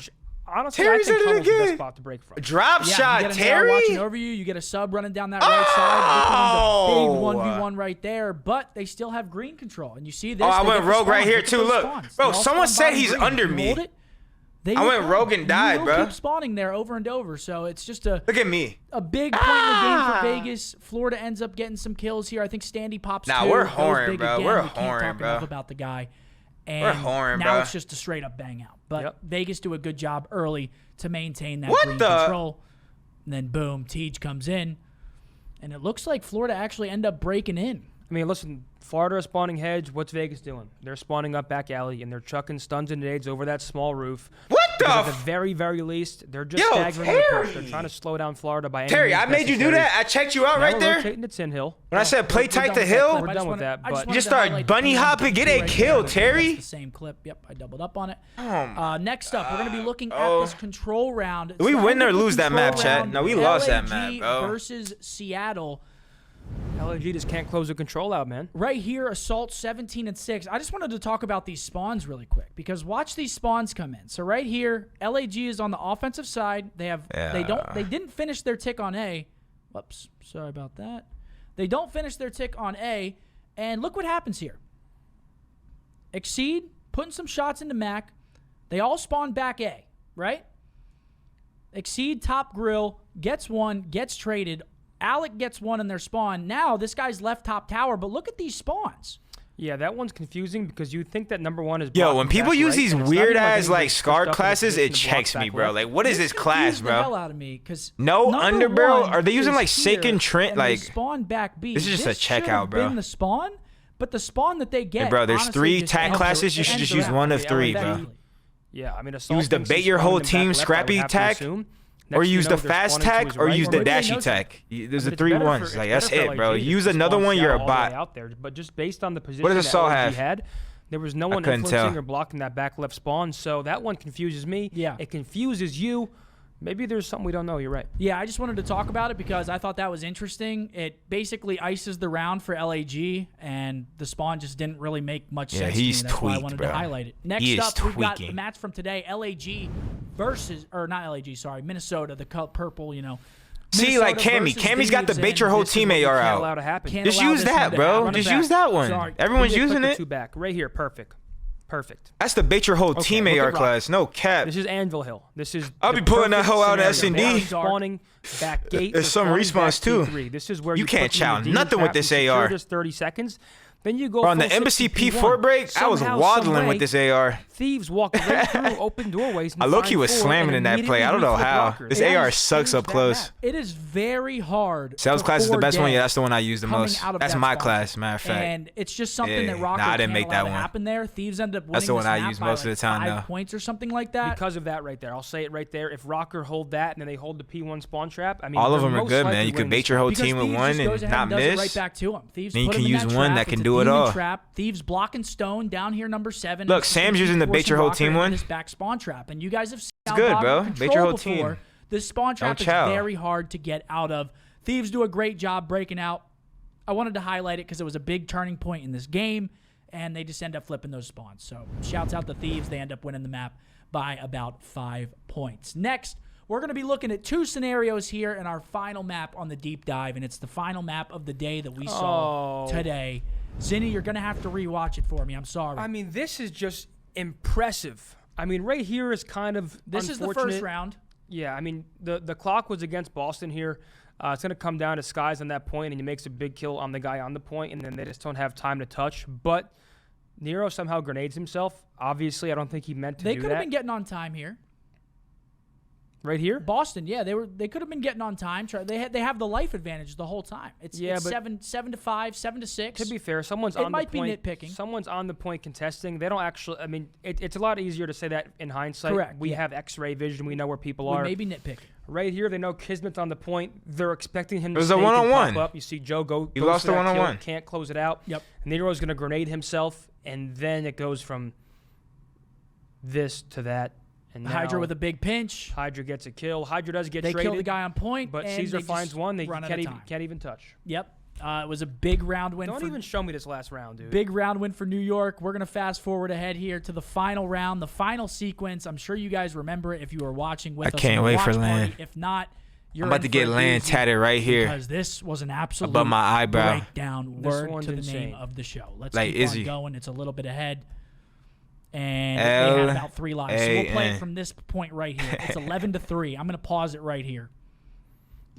Honestly, Terry's I think in it tunnel's the best again. spot to break from. Drop shot, you get Terry. watching over you. You get a sub running down that right side. Big 1v1 right there, but they still have green control. And you see this. Oh, I they went get the rogue right spawns. here Look at too. those Look, spawns. bro. They all Someone spawn said by he's green. under You me. hold it, I went rogue and died, you will bro. keep spawning there over and over. So it's just a Look at me. a big point in the game for Vegas. Florida ends up getting some kills here. I think Standy pops Nah, two. we're Goes whoring, big bro. again. We're We can't whoring, talk bro. enough about the guy. And We're whoring, now bro. it's just a straight up bang out. But Yep. Vegas do a good job early to maintain that What green the- control. And then boom, Tej comes in. And it looks like Florida actually end up breaking in. I mean, listen, Florida is spawning hedge. What's Vegas doing? They're spawning up back alley, and they're chucking stuns and nades over that small roof. What Because the? at the very, very least, they're just Yo, staggering their push. They're Terry. trying to slow down Florida by any Terry, means I made you do necessary. that. I checked you out Now right we're there. rotating to Tin Hill. When I said play tight to We're hill, We're done with that, but- You just start bunny hopping, get a kill, Terry. That's the same clip. Yep, I doubled up on it. Oh my Next up, we're going to be looking at Oh. this control round. We It's win the or end of the lose that control map, chat. round. No, we lost that LAG map, bro. versus Seattle. LAG just can't close the control out, man. Right here, Assault 17 and 6. I just wanted to talk about these spawns really quick because watch these spawns come in. So right here, LAG is on the offensive side. They didn't finish their tick on A. Whoops, sorry about that. They don't finish their tick on A, and look what happens here. Exceed, putting some shots into Mac. They all spawn back A, right? Exceed, top grill, gets one, gets traded. Alec gets one in their spawn. Now, this guy's left top tower, but look at these spawns. Yeah, that one's confusing because you think that number one is Yo, blocking when people back use right, these and it's not weird even ass anybody's like pushed scar up in a classes, position it to block checks me, back bro. left. Like, what is this class, confused the hell bro? out of me because No under barrel? Are they using, like, Satan Seiken Trent? Like, spawn back B. this is just a should checkout, have bro. been the spawn, but the spawn that they get. Hey, bro, there's honestly, 3 just tag ends classes. You it should ends just use around. one of Yeah, 3, bro. exactly. Yeah, I mean, Assault Use thinks debate he's your spawning whole them back team left, I would scrappy have to tag, assume. or Next you use know, the they're fast spawning to tag, his or right. use the maybe they dashy know tag. There's I the mean, it's 3 better ones. for- Like, it's that's better for it, bro. LAG to Use just another spawn one, you're a Seattle all the way bot. out there, but just based on the position does that Assault LAG have? had, there was no one couldn't influencing tell. or blocking that back left spawn, so that one confuses me. Yeah. It confuses you. Maybe there's something we don't know. You're right. Yeah, I just wanted to talk about it because I thought that was interesting. It basically ices the round for LAG, and the spawn just didn't really make much sense he's to me. That's why I tweaked, wanted bro. to highlight it. He Next is up, we've got tweaking. a match from today, LAG versus, or not LAG, sorry, Minnesota, the purple, See, Minnesota like Cammy. versus Cammy's got to Thieves, bait your and whole this is team what we AR Can't allow out. to happen. Can't Just allow use this that, one to bro. happen. Run it Just back. use that one. Sorry. Everyone's Click using the it. 2 back right here. Perfect. That's to bait your whole team look AR at Rock. class. No cap. This is Anvil Hill. This is. I'll the be pulling that perfect hoe out in scenario. S&D. Spawning back gate. There's or some spawning respawns, back too. T3. This is where You can't put them in chow the demon nothing with trap, this you secure AR. Just 30 seconds. Then you go. Bro, on the full Embassy 60 P4 break, I was Somehow, waddling some with way, this AR. Thieves walk right through open doorways. And I low-key find was 4 slamming and in that play. I don't know immediately how. reflip This rockers. AR They sucks up changed that close. map. It is very hard. Sales to class is the best one. forget Yeah, that's the one I use the coming most. out of That's that my spawn. class, matter of fact. And it's just something Yeah. that Rocker Nah, I didn't can't make allow that to one. happen there. Thieves end up winning That's the one this I map use by most of like the time, 5 though. points or something like that. Because of that right there. I'll say it right there. If Rocker hold that and then they hold the P1 spawn trap, I mean, All of they're them are most good, likely man. You can winning bait this your whole Because team with Thieves one just goes and ahead not and does it miss. right back to him. Thieves Then you put can him in use that one trap. that It's can a do it demon all. Trap. Thieves blocking stone down here, number 7. Look, It's Sam's using the bait forcing your whole Rocker team into one. This back spawn trap, and you guys have seen good, Rocker bro. control Bait your whole before. team. This spawn trap Don't is chow. very hard to get out of. Thieves do a great job breaking out. I wanted to highlight it because it was a big turning point in this game, and they just end up flipping those spawns. So shouts out to Thieves. They end up winning the map by about 5 points. Next, we're going to be looking at 2 scenarios here in our final map on the deep dive, and it's the final map of the day that we saw today. Zinni, you're going to have to rewatch it for me. I'm sorry. I mean, this is just impressive. I mean, right here is kind of This is the first unfortunate. round. Yeah, I mean, the clock was against Boston here. It's going to come down to Skies on that point, and he makes a big kill on the guy on the point, and then they just don't have time to touch. But Nero somehow grenades himself. Obviously, I don't think he meant to They do could have that. been getting on time here. Right here? Boston, yeah, they could have been getting on time. They have the life advantage the whole time. It's Yeah, but 7 to 5, 7 to 6. To be fair, someone's It on might the be point. nitpicking. Someone's on the point contesting. They don't actually. I mean, it's a lot easier to say that in hindsight. Correct, We yeah. have X-ray vision. We know where people We are. may be nitpicking. Right here, they know Kismet's on the point. They're expecting him to It was a snake and one-on-one. pop up. You see Joe go. He goes lost for the that kill, one-on-one. Can't close it out. Yep. Nero's going to grenade himself, and then it goes from this to that. And Hydra with a big pinch. Hydra gets a kill. Hydra does get They traded. kill the guy on point, but and Caesar they finds just one they run out can't of even, time. can't even touch. Yep. It was a big round win. Don't even show me this last round, dude. Big round win for New York. We're going to fast forward ahead here to the final round, the final sequence. I'm sure you guys remember it if you were watching with us. I can't wait for land. If not, you're I'm about to get land tatted right here. Because this was an absolute above my eyebrow. breakdown. This Word one's to the insane. name of the show. Let's Like keep Izzy. on going. It's a little bit ahead. And they L have about 3 lives. So we'll play A N. it from this point right here. It's 11-3. I'm going to pause it right here.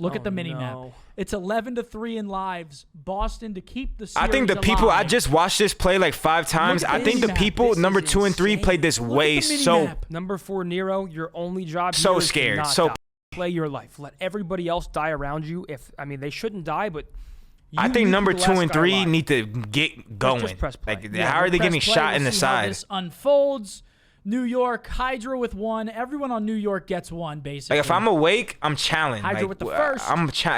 Look at the mini map. no. It's 11-3 in lives. Boston to keep the series I think the people, I alive. just watched this play like 5 times. Look at I the think the mini-map. people, This number is 2 and 3, insane. played this Look at way the so. mini-map. Number 4, Nero, your only job So here is to scared, not so die. Play your life. Let everybody else die around you. They shouldn't die, but I you think need to number be the 2 last and guy 3 alive. need to get going. press play. Like, Yeah, how are we'll they press getting play. shot We'll in the see how side? this unfolds. New York, Hydra with 1. Everyone on New York gets 1, basically. Like, if I'm awake, I'm challenging. Hydra Like, with the first.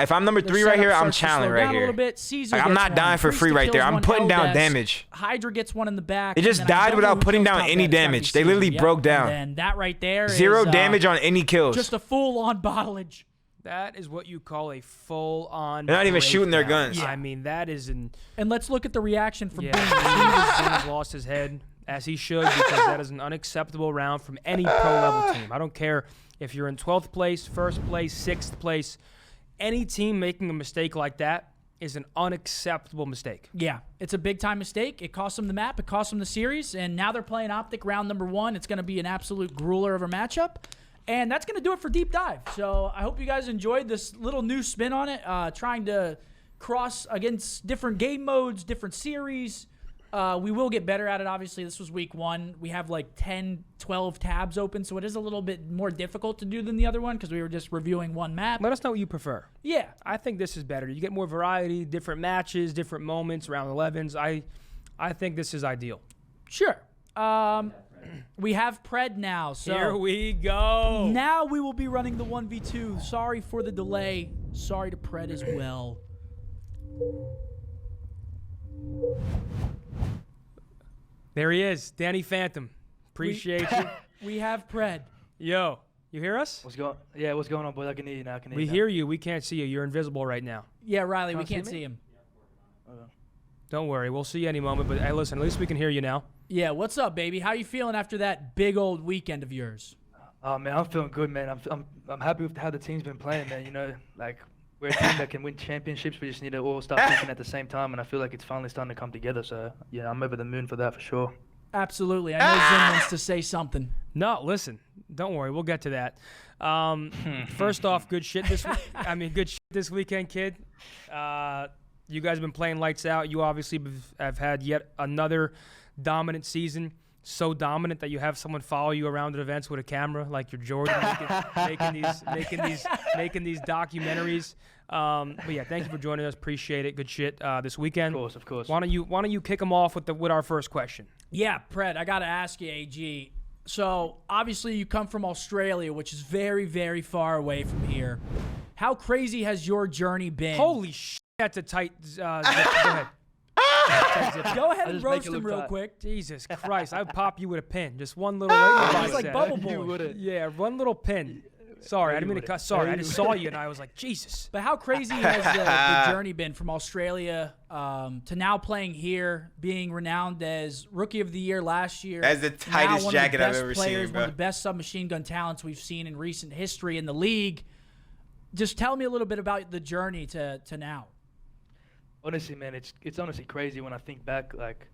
if I'm number Their 3 right setup here, I'm starts to challenging slow right down a here. little bit. Caesar Like, I'm gets not 1. dying for free Priesta right there. kills I'm 1. putting down Eldes. damage. Hydra gets 1 in the back. It just and then I died don't without know who putting kills down top any bet. It's gotta be damage. They Caesar. literally Yep. broke down. And that right there 0 is, damage on any kills. just a full-on bottlage. That is what you call a full-on. They're not even shooting their breakdown. guns. Yeah. I mean, that is an. And let's look at the reaction from Yeah, Boone. James lost his head, as he should, because that is an unacceptable round from any pro-level team. I don't care if you're in 12th place, 1st place, 6th place. Any team making a mistake like that is an unacceptable mistake. Yeah, it's a big-time mistake. It cost them the map. It cost them the series. And now they're playing Optic round number 1. It's going to be an absolute grueler of a matchup. And that's going to do it for Deep Dive. So I hope you guys enjoyed this little new spin on it, trying to cross against different game modes, different series. We will get better at it, obviously. This was week 1. We have like 10, 12 tabs open, so it is a little bit more difficult to do than the other one because we were just reviewing one map. Let us know what you prefer. Yeah. I think this is better. You get more variety, different matches, different moments, round 11s. I think this is ideal. Sure. We have Pred now, so Here we go. now we will be running the 1v2. Sorry for the delay. Sorry to Pred as well. There he is, Danny Phantom. Appreciate you. We have Pred. Yo, you hear us? What's going on, boys? I can hear you now. We hear you. We can't see you. You're invisible right now. Yeah, Riley, we Can't see can't me? see him. Don't worry. We'll see you any moment. But hey, listen, at least we can hear you now. Yeah, what's up, baby? How you feeling after that big old weekend of yours? Oh man, I'm feeling good, man. I'm happy with how the team's been playing, man. You know, like we're a team that can win championships. We just need to all start thinking at the same time, and I feel like it's finally starting to come together. So yeah, I'm over the moon for that for sure. Absolutely. I know Zim wants to say something. No, listen. Don't worry. We'll get to that. First off, good shit this week. Good shit this weekend, kid. You guys have been playing lights out. You obviously have had yet another dominant season. So dominant that you have someone follow you around at events with a camera, like you're Jordan, making these documentaries. But yeah, thank you for joining us. Appreciate it. Good shit this weekend. Of course. Why don't you kick them off with our first question? Yeah, Pred, I got to ask you, AG. So, obviously, you come from Australia, which is very, very far away from here. How crazy has your journey been? Holy shit, that's a tight zip. Go ahead. Go ahead I and just roast make it him look real tight. quick. Jesus Christ, I'd pop you with a pin. Just one little right in the He's like bicep. Bubble Boy. You wouldn't. Yeah, one little pin. Sorry, I didn't mean to cut. Sorry, I just saw you and I was like, Jesus. But how crazy has the journey been from Australia to now playing here, being renowned as Rookie of the Year last year? That's the tightest now jacket I've ever one of the best players, seen, one of bro. the best submachine gun talents we've seen in recent history in the league. Just tell me a little bit about the journey to now. Honestly, man, it's honestly crazy when I think back. Like,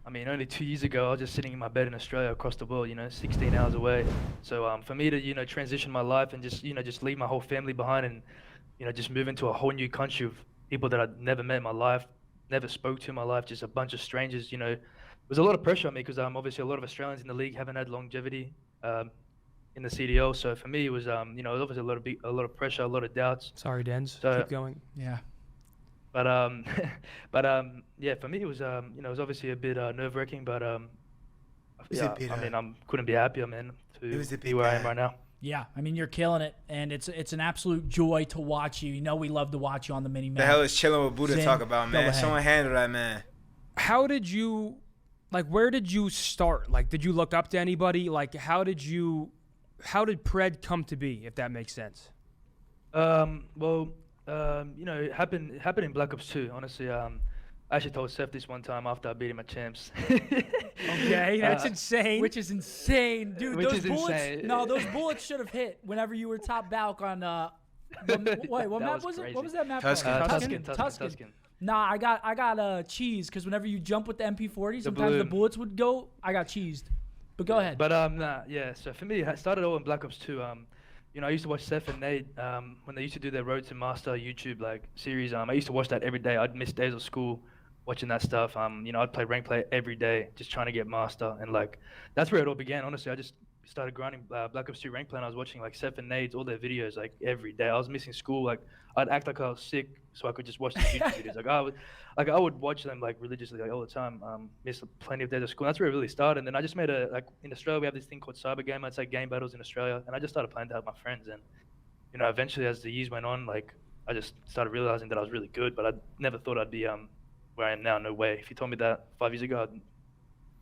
I mean, only 2 years ago, I was just sitting in my bed in Australia across the world, 16 hours away. So for me to, transition my life and just leave my whole family behind and, just move into a whole new country of people that I'd never met in my life, never spoke to in my life, just a bunch of strangers, it was a lot of pressure on me because obviously a lot of Australians in the league haven't had longevity in the CDL. So for me, it was, obviously a lot of pressure, a lot of doubts. Sorry, Dens. So- Keep going. Yeah. But yeah, for me it was it was obviously a bit nerve-wracking, but yeah, I couldn't be happier, man, to be where I am right now. Yeah, I mean, you're killing it, and it's an absolute joy to watch you. We love to watch you on the mini-map. The hell is chilling with Buddha Zim, talk about, go man? ahead. Someone handle that, man. How did you like, where did you start? Like, did you look up to anybody? Like, how did Pred come to be, if that makes sense? It happened in Black Ops 2, honestly. I actually told Seth this one time after I beat him at Champs. Okay, that's insane. Which is insane, dude. Which those is bullets. insane. No, those bullets should have hit whenever you were top Balk on. Wait, what map was it? What was that map? Tuscan. Nah, I got cheese because whenever you jump with the MP40, sometimes the bullets would go. I got cheesed. But go ahead. But So for me, it started all in Black Ops 2. I used to watch Seth and Nate when they used to do their Road to Master YouTube series. I used to watch that every day. I'd miss days of school watching that stuff. I'd play rank play every day, just trying to get Master, and that's where it all began. Honestly, I just started grinding Black Ops 2 rank play, and I was watching Seth and Nate's all their videos every day. I was missing school. I'd act like I was sick so I could just watch the YouTube videos. I would watch them religiously all the time. Miss plenty of days of school. And that's where it really started. And then I just made in Australia we have this thing called Cyber Game. It's game battles in Australia, and I just started playing that with my friends. And eventually as the years went on, I just started realizing that I was really good. But I never thought I'd be where I am now. No way. If you told me that 5 years ago, I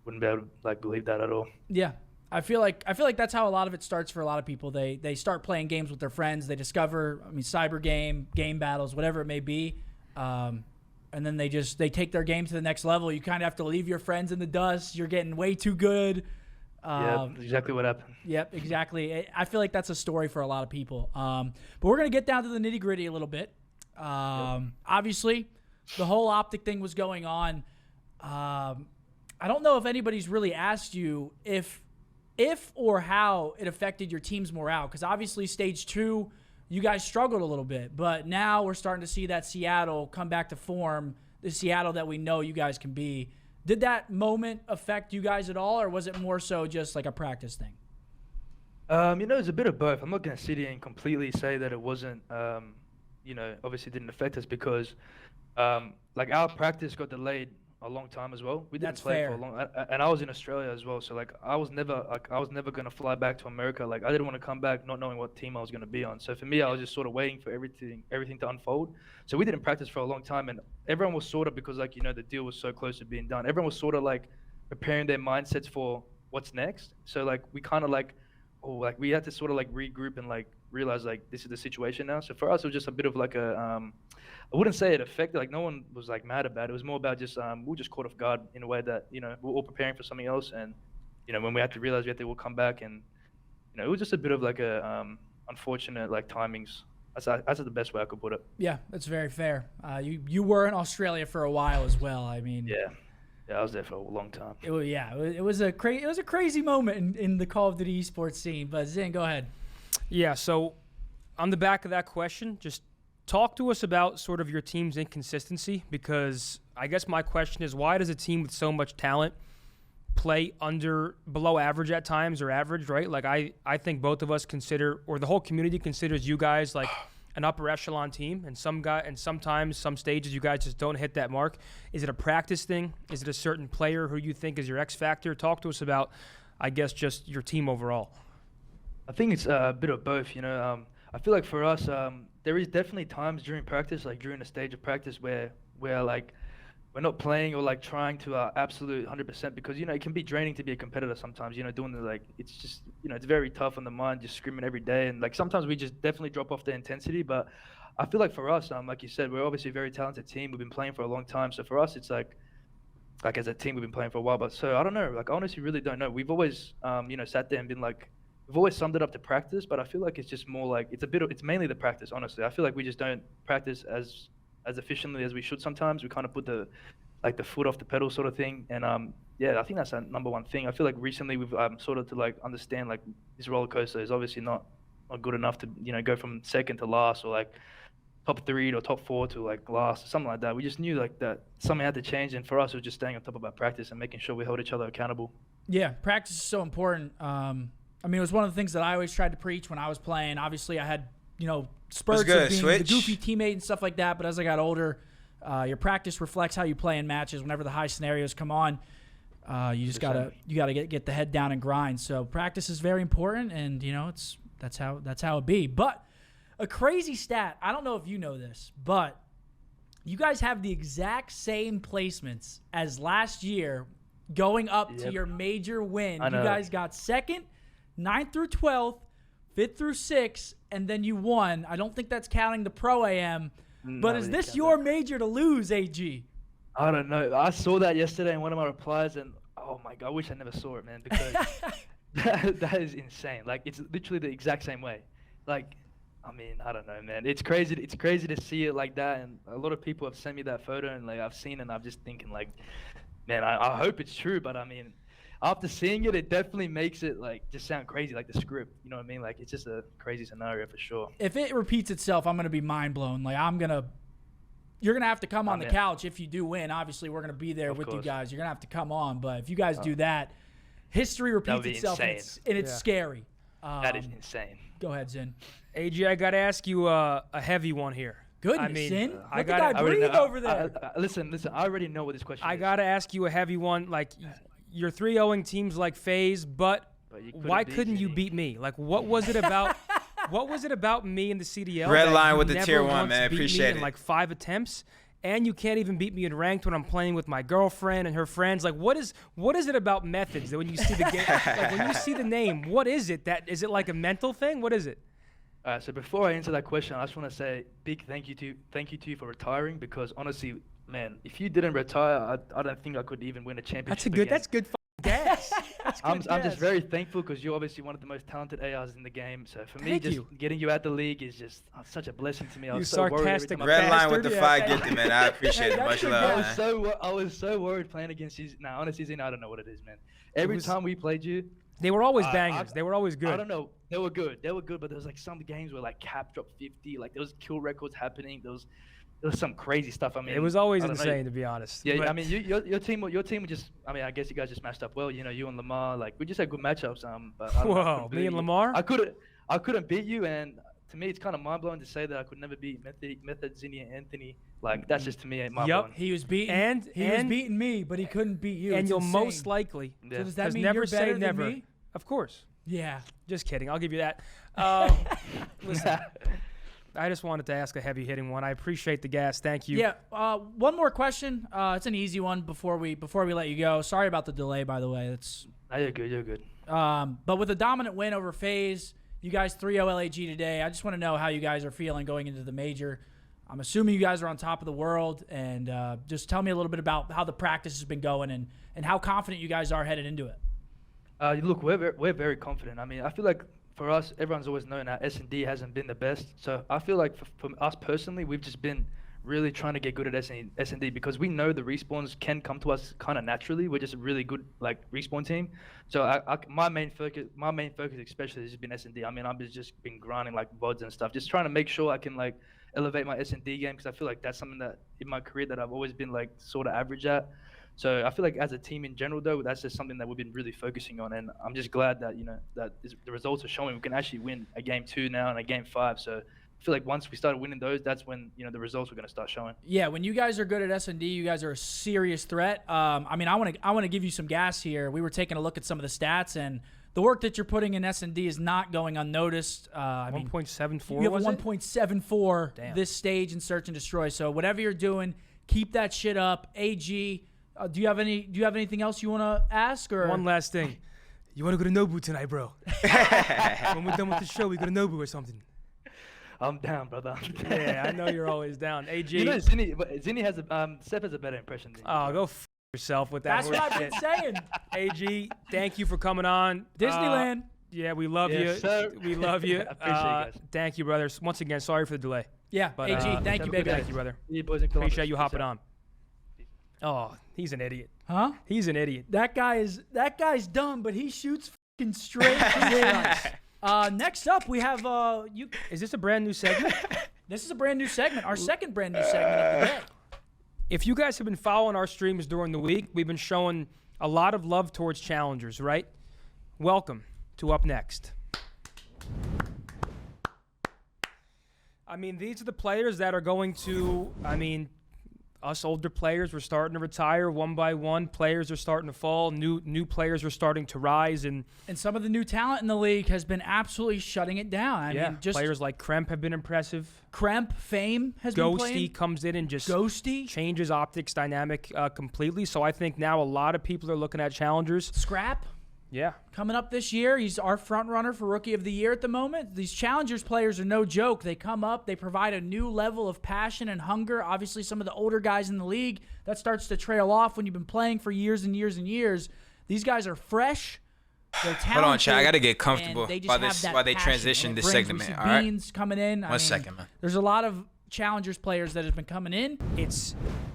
wouldn't be able to believe that at all. Yeah. I feel like that's how a lot of it starts for a lot of people. They start playing games with their friends. They discover, cyber game battles, whatever it may be, and then they take their game to the next level. You kind of have to leave your friends in the dust. You're getting way too good. Yeah, exactly what happened. Yep, exactly. I feel like that's a story for a lot of people. But we're gonna get down to the nitty gritty a little bit. Obviously, the whole optic thing was going on. I don't know if anybody's really asked you if or how it affected your team's morale, because obviously stage 2, you guys struggled a little bit, but now we're starting to see that Seattle come back to form, the Seattle that we know you guys can be. Did that moment affect you guys at all, or was it more so just a practice thing? It's a bit of both. I'm not going to sit here and completely say that it wasn't, obviously didn't affect us, because our practice got delayed a long time as well. We didn't play for a long, and I was in Australia as well. So I was never gonna fly back to America. I didn't want to come back not knowing what team I was gonna be on. So for me, I was just sort of waiting for everything to unfold. So we didn't practice for a long time, and everyone was sort of, because the deal was so close to being done. Everyone was sort of preparing their mindsets for what's next. So we kind of we had to sort of regroup and realize this is the situation now. So for us, it was just a bit of I wouldn't say it affected, no one was mad about it. It was more about just we were just caught off guard in a way that we're all preparing for something else, and when we had to realize we had to all come back, and it was just a bit of unfortunate timings. That's the best way I could put it. Yeah, that's very fair. You were in Australia for a while as well. I mean, yeah, I was there for a long time. It was a crazy moment in the Call of Duty esports scene. But Zin, go ahead. Yeah. So, on the back of that question, just talk to us about sort of your team's inconsistency, because I guess my question is, why does a team with so much talent play below average at times, or average, right? I think both of us consider, or the whole community considers you guys an upper echelon team, and sometimes some stages you guys just don't hit that mark. Is it a practice thing? Is it a certain player who you think is your X factor? Talk to us about, I guess, just your team overall. I think it's a bit of both, I feel for us, there is definitely times during practice, during a stage of practice where we're not playing or trying to absolute 100%, because it can be draining to be a competitor sometimes. Doing it's just it's very tough on the mind, just screaming every day, and sometimes we just definitely drop off the intensity. But I feel for us, like you said, we're obviously a very talented team. We've been playing for a long time, so for us it's as a team we've been playing for a while. But so I don't know, I honestly really don't know. We've always sat there and been we've always summed it up to practice, but I feel it's just more it's mainly the practice, honestly. I feel we just don't practice as efficiently as we should sometimes. We kind of put the foot off the pedal sort of thing. And I think that's the number one thing. I feel recently we've sort of to understand this roller coaster is obviously not good enough to go from second to last, or top 3 or top 4 to last or something like that. We just knew that something had to change, and for us it was just staying on top of our practice and making sure we held each other accountable. Yeah, practice is so important. It was one of the things that I always tried to preach when I was playing. Obviously, I had, spurts of being the goofy teammate and stuff like that. But as I got older, your practice reflects how you play in matches. Whenever the high scenarios come on, you just gotta get the head down and grind. So practice is very important, and that's how it be. But a crazy stat. I don't know if you know this, but you guys have the exact same placements as last year going up to your major win. You guys got second, 9th through 12th, 5th through 6th, and then you won. I don't think that's counting the Pro-Am. But is this your major to lose, AG? I don't know. I saw that yesterday in one of my replies, and oh my God, I wish I never saw it, man, because that is insane. Like, it's literally the exact same way. Like, I mean, I don't know, man. It's crazy. It's crazy to see it like that, and a lot of people have sent me that photo, and like I've seen it, and I'm just thinking, like, man, I hope it's true, but I mean, after seeing it, it definitely makes it like just sound crazy, like the script. You know what I mean? Like, it's just a crazy scenario for sure. If it repeats itself, I'm gonna be mind blown. Like, you're going to have to come on the couch if you do win. Obviously, we're going to be there with you guys. You're going to have to come on. But if you guys do that, history repeats itself, and it's scary. That is insane. Go ahead, Zin. AG, I got to ask you a heavy one here. Goodness, I mean, Zin. Let the guy breathe over there. Listen, I already know what this question is. I got to ask you a heavy one. Like, you're 3-0ing teams like FaZe, but why couldn't you beat me? Like, what was it about... What was it about me in the CDL? Red line with the tier 1, man. Appreciate it. In like 5 attempts, and you can't even beat me in ranked when I'm playing with my girlfriend and her friends. Like, what is it about methods that when you see the game, like when you see the name, what is it? Is it like a mental thing? What is it? All right. So before I answer that question, I just want to say big thank you to you for retiring, because honestly, man, if you didn't retire, I don't think I could even win a championship. That's good. Gas. I'm just very thankful, because you're obviously one of the most talented ARs in the game. So for me, getting you out the league is just such a blessing to me. I was so worried every time Red line with the 5 gifted, man. I appreciate it. Much love, man. I was so worried playing against you. Nah, honestly, Zin, I don't know what it is, man. Every time we played you, they were always bangers. They were always good. I don't know. They were good, but there was like some games where like cap dropped 50. Like there was kill records happening. There was some crazy stuff. I mean, it was always insane, to be honest. Yeah, I mean, your team just. I mean, I guess you guys just matched up well. You know, you and Lamar, like we just had good matchups. But whoa, me and Lamar. I couldn't beat you, and to me, it's kind of mind blowing to say that I could never beat Method, Zinni, and Anthony. Like that's just to me mind blowing. He was beating. He was beating me, but he couldn't beat you. And it's you'll insane. most likely. So does that mean never you're say better never. than me? Of course. Yeah. Just kidding. I'll give you that. Listen. I just wanted to ask a heavy-hitting one. I appreciate the gas. Thank you. Yeah. One more question. It's an easy one before we let you go. Sorry about the delay, by the way. No, you're good. You're good. But with a dominant win over FaZe, you guys 3-0 LAG today. I just want to know how you guys are feeling going into the major. I'm assuming you guys are on top of the world, and just tell me a little bit about how the practice has been going and how confident you guys are headed into it. Look, we're very confident. I mean, I feel like for us, everyone's always known our S&D hasn't been the best. So I feel like for us personally, we've just been really trying to get good at S&D because we know the respawns can come to us kind of naturally. We're just a really good like respawn team. So my main focus especially has just been S&D. I mean, I've just been grinding like VODs and stuff, just trying to make sure I can like elevate my S&D game, because I feel like that's something that in my career that I've always been like sort of average at. So I feel like as a team in general, though, that's just something that we've been really focusing on, and I'm just glad that the results are showing we can actually win a game 2 now and a game 5. So I feel like once we started winning those, that's when the results were going to start showing. Yeah, when you guys are good at S&D, you guys are a serious threat. I mean, I want to give you some gas here. We were taking a look at some of the stats, and the work that you're putting in S&D is not going unnoticed. 1.74. You have a 1.74 this stage in Search and Destroy. So whatever you're doing, keep that shit up. AG. Do you have anything else you want to ask? Or one last thing, you want to go to Nobu tonight, bro? When we're done with the show, we go to Nobu or something. I'm down, brother. Yeah, I know you're always down. AG. You know, Zinni has Steph has a better impression than you. Oh, go f yourself with that. That's what I've been saying. AG, thank you for coming on. Disneyland. Yeah, we love you. Sir. We love you. I appreciate you guys. Thank you, brothers. Once again, sorry for the delay. Yeah, but, AG, thank you, baby. Thank you, brother. Yeah, boys and appreciate you hopping on. Oh, he's an idiot. Huh? He's an idiot. That guy's dumb, but he shoots fucking straight from the Next up, we have Is this a brand new segment? This is a brand new segment. Our second brand new segment of the day. If you guys have been following our streams during the week, we've been showing a lot of love towards challengers, right? Welcome to Up Next. I mean, these are the players that are going to, us older players were starting to retire one by one. Players are starting to fall. New players are starting to rise, and some of the new talent in the league has been absolutely shutting it down. I mean, just players like Kremp have been impressive. Kremp, Fame has been playing. Ghosty comes in and just Ghosty changes optics dynamic completely. So I think now a lot of people are looking at challengers. Scrap. Yeah. Coming up this year, he's our front runner for Rookie of the Year at the moment. These Challengers players are no joke. They come up, they provide a new level of passion and hunger. Obviously, some of the older guys in the league, that starts to trail off when you've been playing for years and years and years. These guys are fresh. They're talented. Hold on, Chad. I got to get comfortable while they transition this segment. All right. Right? Coming in. One second, man. There's a lot of Challengers players that have been coming in.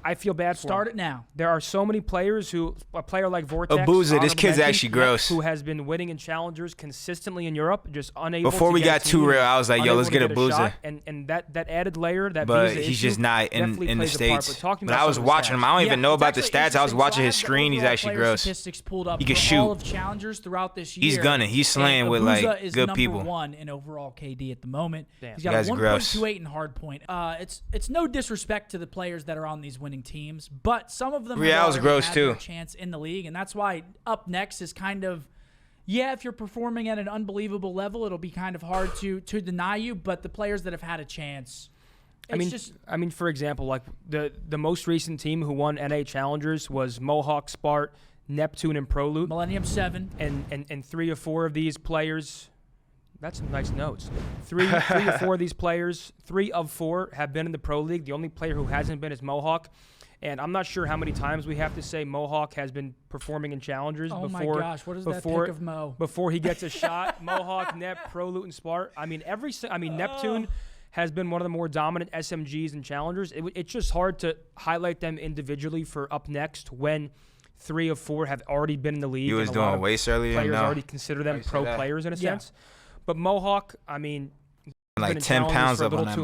I feel bad for Start him. it now. There are so many players a player like Vortex, Abuza, this kid's actually gross. who has been winning in Challengers consistently in Europe, just unable. Before to we get got too real, I was like, yo, let's get Abuza. Abuza. And that added layer, that but visa he's issue just not in the States. But I was watching him. I don't even know about the stats. I was watching his screen. He's actually gross. Statistics pulled up He can for shoot. all of Challengers throughout this year. He's gunning. He's slaying with like good people. Number 1 in overall KD at the moment. Damn. He's got a That's gross. 1.28 in hardpoint. It's no disrespect to the players that are on these winning teams, but some of them Real's have gross had too. their chance in the league, and that's why up next is kind of, if you're performing at an unbelievable level, it'll be kind of hard to deny you. But the players that have had a chance, I mean, for example, like the most recent team who won NA Challengers was Mohawk, Spart, Neptune, and ProLoot. Millennium 7, and 3 or 4 of these players. That's some nice notes. 3 or 4 of these players, 3 of 4 have been in the Pro League. The only player who hasn't been is Mohawk. And I'm not sure how many times we have to say Mohawk has been performing in Challengers before. My gosh, what is that pick of Mo? Before he gets a shot, Mohawk, Nep, ProLoot, and Spart. I mean, Neptune has been one of the more dominant SMGs in Challengers. It's just hard to highlight them individually for up next when 3 of 4 have already been in the league. He was doing waste earlier. Players already consider them pro players in a sense. But Mohawk, I mean, like 10 pounds up on that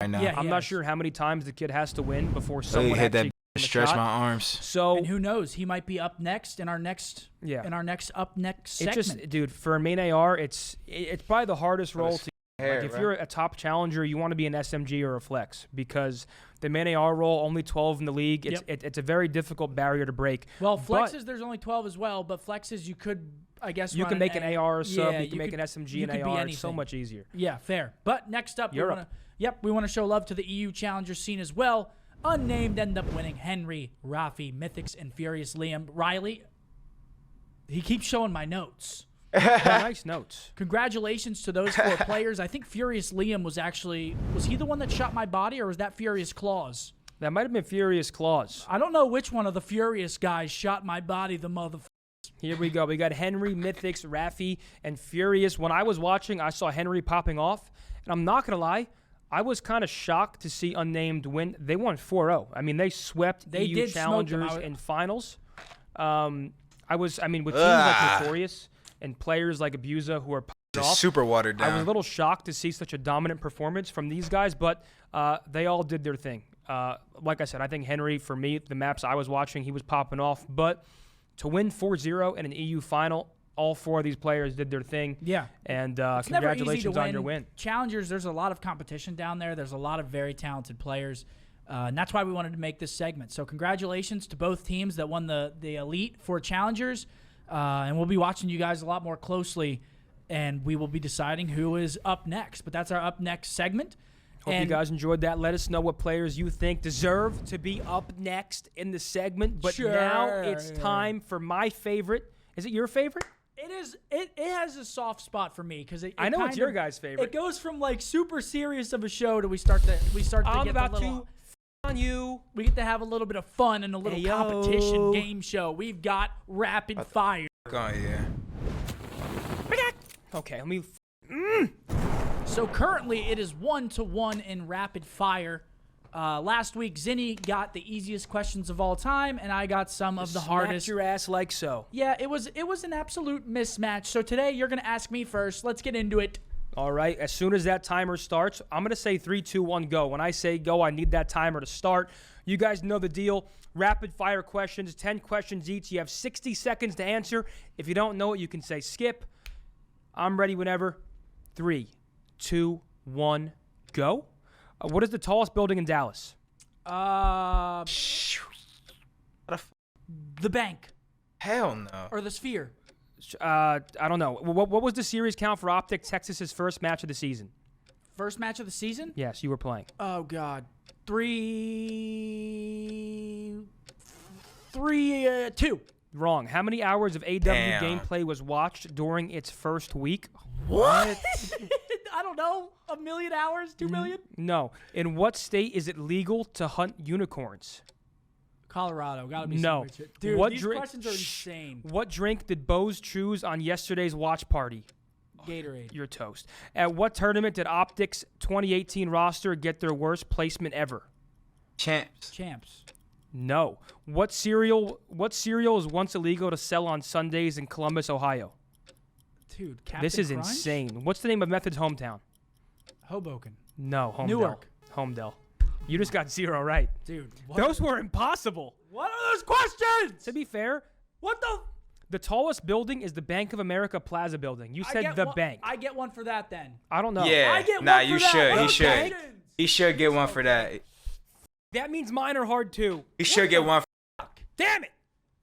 right now. Yeah, I'm not sure how many times the kid has to win before someone actually stretch my arms. So, and who knows? He might be up next in our next up next segment. It just, dude, for a main AR, it's probably the hardest role to. If you're a top challenger, you want to be an SMG or a flex because the main AR role, only 12 in the league. It's a very difficult barrier to break. Well, flexes, there's only 12 as well, but flexes you could, I guess, you can make an AR or sub. You can make an SMG and AR. It's so much easier. Yeah, fair. But next up, we want to show love to the EU Challenger scene as well. Unnamed end up winning Henry, Rafi, Mythics, and Furious Liam. Riley, he keeps showing my notes. Nice notes. Congratulations to those 4 players. I think Furious Liam was he the one that shot my body, or was that Furious Claws? That might have been Furious Claws. I don't know which one of the Furious guys shot my body, the motherfucker. Here we go. We got Henry, Mythics, Rafi, and Furious. When I was watching, I saw Henry popping off, and I'm not going to lie, I was kind of shocked to see Unnamed win. They won 4-0. I mean, they swept EU Challengers in finals. With teams like Notorious and players like Abuza who are off, super watered down. I was a little shocked to see such a dominant performance from these guys, but they all did their thing. Like I said, I think Henry, for me, the maps I was watching, he was popping off. But to win 4-0 in an EU final, all 4 of these players did their thing. Yeah. And it's congratulations on your win. Challengers, there's a lot of competition down there. There's a lot of very talented players. And that's why we wanted to make this segment. So congratulations to both teams that won the Elite for Challengers. And we'll be watching you guys a lot more closely, and we will be deciding who is up next. But that's our up next segment. Hope you guys enjoyed that. Let us know what players you think deserve to be up next in the segment. But now it's time for my favorite. Is it your favorite? It is. It has a soft spot for me because I know it's your guy's favorite. It goes from like super serious of a show to we start to I'm get about a little, to on you. We get to have a little bit of fun and a little competition game show. We've got rapid fire. Oh yeah. Okay, let me. So currently it is 1-1 in rapid fire. Last week Zinni got the easiest questions of all time, and I got some of the hardest. Your ass like so. Yeah, it was an absolute mismatch. So today you're gonna ask me first. Let's get into it. All right. As soon as that timer starts, I'm gonna say 3, 2, 1, go. When I say go, I need that timer to start. You guys know the deal. Rapid fire questions, 10 questions each. You have 60 seconds to answer. If you don't know it, you can say skip. I'm ready whenever. 3, 2, 1, go. What is the tallest building in Dallas? The bank Hell no. or the sphere. I don't know. What was the series count for Optic Texas's first match of the season? First match of the season? Yes, you were playing. Oh God, 3-2. Wrong. How many hours of AW Damn. gameplay was watched during its first week? What? I don't know. 1 million hours? 2 million? No. In what state is it legal to hunt unicorns? Colorado. Gotta be No. somewhere. Dude, What these drink- questions are insane. What drink did Bose choose on yesterday's watch party? Gatorade. You're toast. At what tournament did Optic's 2018 roster get their worst placement ever? Champs. No. What cereal is once illegal to sell on Sundays in Columbus, Ohio? Dude, Captain This is Crunch? insane. What's the name of Method's hometown? Hoboken. No, Homedale. Newark. Homedale. You just got 0 right. Dude, what? Those were impossible. What are those questions? To be fair, What the? the tallest building is the Bank of America Plaza building. You I said get the one- bank. I get one for that then. I don't know. Yeah. I get Nah, one for you that. should. He Those should. questions. He should get one for that. That means mine are hard too. He should get one. Damn it.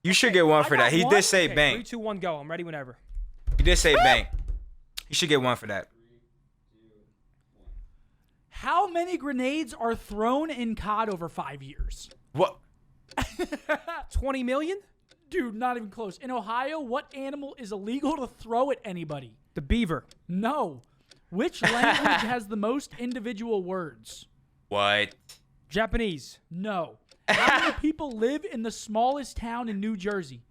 You should get one I for got that. He one? did say Okay, bank. 3, 2, 1, go. I'm ready whenever. He did say bank. You should get one for that. How many grenades are thrown in COD over 5 years? What? 20 million? Dude, not even close. In Ohio, what animal is illegal to throw at anybody? The beaver. No. Which language has the most individual words? What? Japanese. No. How many people live in the smallest town in New Jersey?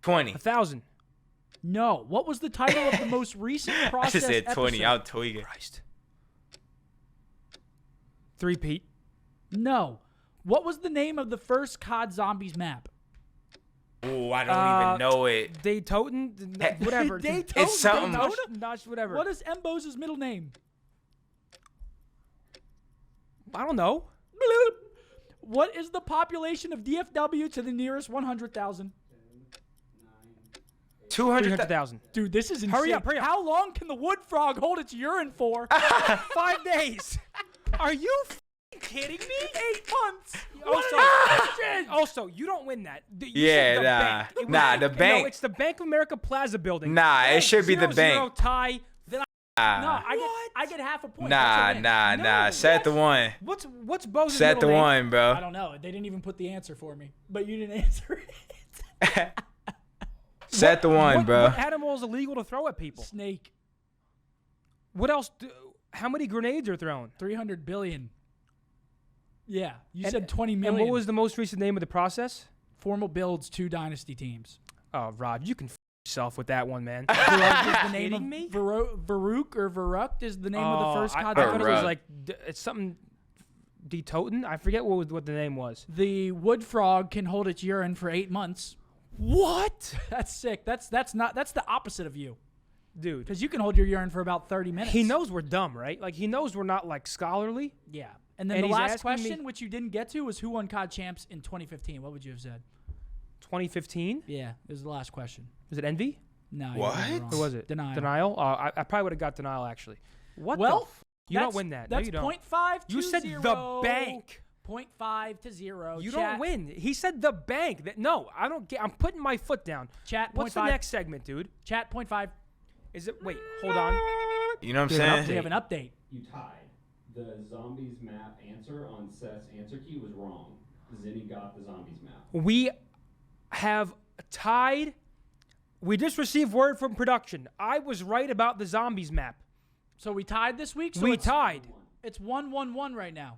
20. 1,000. No. What was the title of the most recent I process just said 20. episode? I'll tweak it. Christ. 3 Pete. No. What was the name of the first COD Zombies map? Ooh, I don't even know it. Dayton? Whatever. Daytona? It's something. Daytona? Nosh, whatever. What is Mbose's middle name? I don't know. What is the population of DFW to the nearest 100,000? 200,000. 300,000. Dude, this is insane. Hurry up. How long can the wood frog hold its urine for? 5 days. Are you kidding me? 8 months. Also, you don't win that. You Yeah, said the nah. bank. It Nah, was- the bank. No, it's the Bank of America Plaza building. Nah, it should be the 0-0 bank. tie. No, Nah, I get half a point. nah, That's a win. nah. Set the one. What's Bose's Set the middle name? one, I bro. don't know. They didn't even put the answer for me, but you didn't answer it. Set the one, bro. What animal is illegal to throw at people? Snake. What else? How many grenades are thrown? 300 billion. Yeah, you And- said 20 million. And what was the most recent name of the process? Formal builds 2 dynasty teams. Oh, Rod, you can yourself with that one, man. Varuk is the name Kidding of me? Varuk or Varuk is the name of the first I COD. thought it was Varuk. like it's something. Detoten? I forget what the name was. The wood frog can hold its urine for 8 months. What? That's sick. That's the opposite of you. Dude, Because you can hold your urine for about 30 minutes. he knows we're dumb, right? Like he knows we're not like scholarly. Yeah. And then And the he's last asking me- question, which you didn't get to, was who won COD Champs in 2015? What would you have said? 2015? Yeah, it was the last question. Was it Envy? No. you What? got it wrong. Or was it? Denial. Denial? I probably would have got denial actually. What Well, the you don't win that. No, That's you don't. 0.5 to You said 0. the bank. 0.5 to 0. You Chat, don't win. He said the bank. No, I don't get. I'm putting my foot down. Chat, What's the 0.5. next segment, dude? Chat, 0.5. Is it? Wait, hold on. You know what I'm Dude, an saying? We have an update. You tied. The zombies map answer on Seth's answer key was wrong. Zinni got the zombies map. We have tied. We just received word from production. I was right about the zombies map. So we tied this week? So We it's, tied. It's 1-1-1 right now.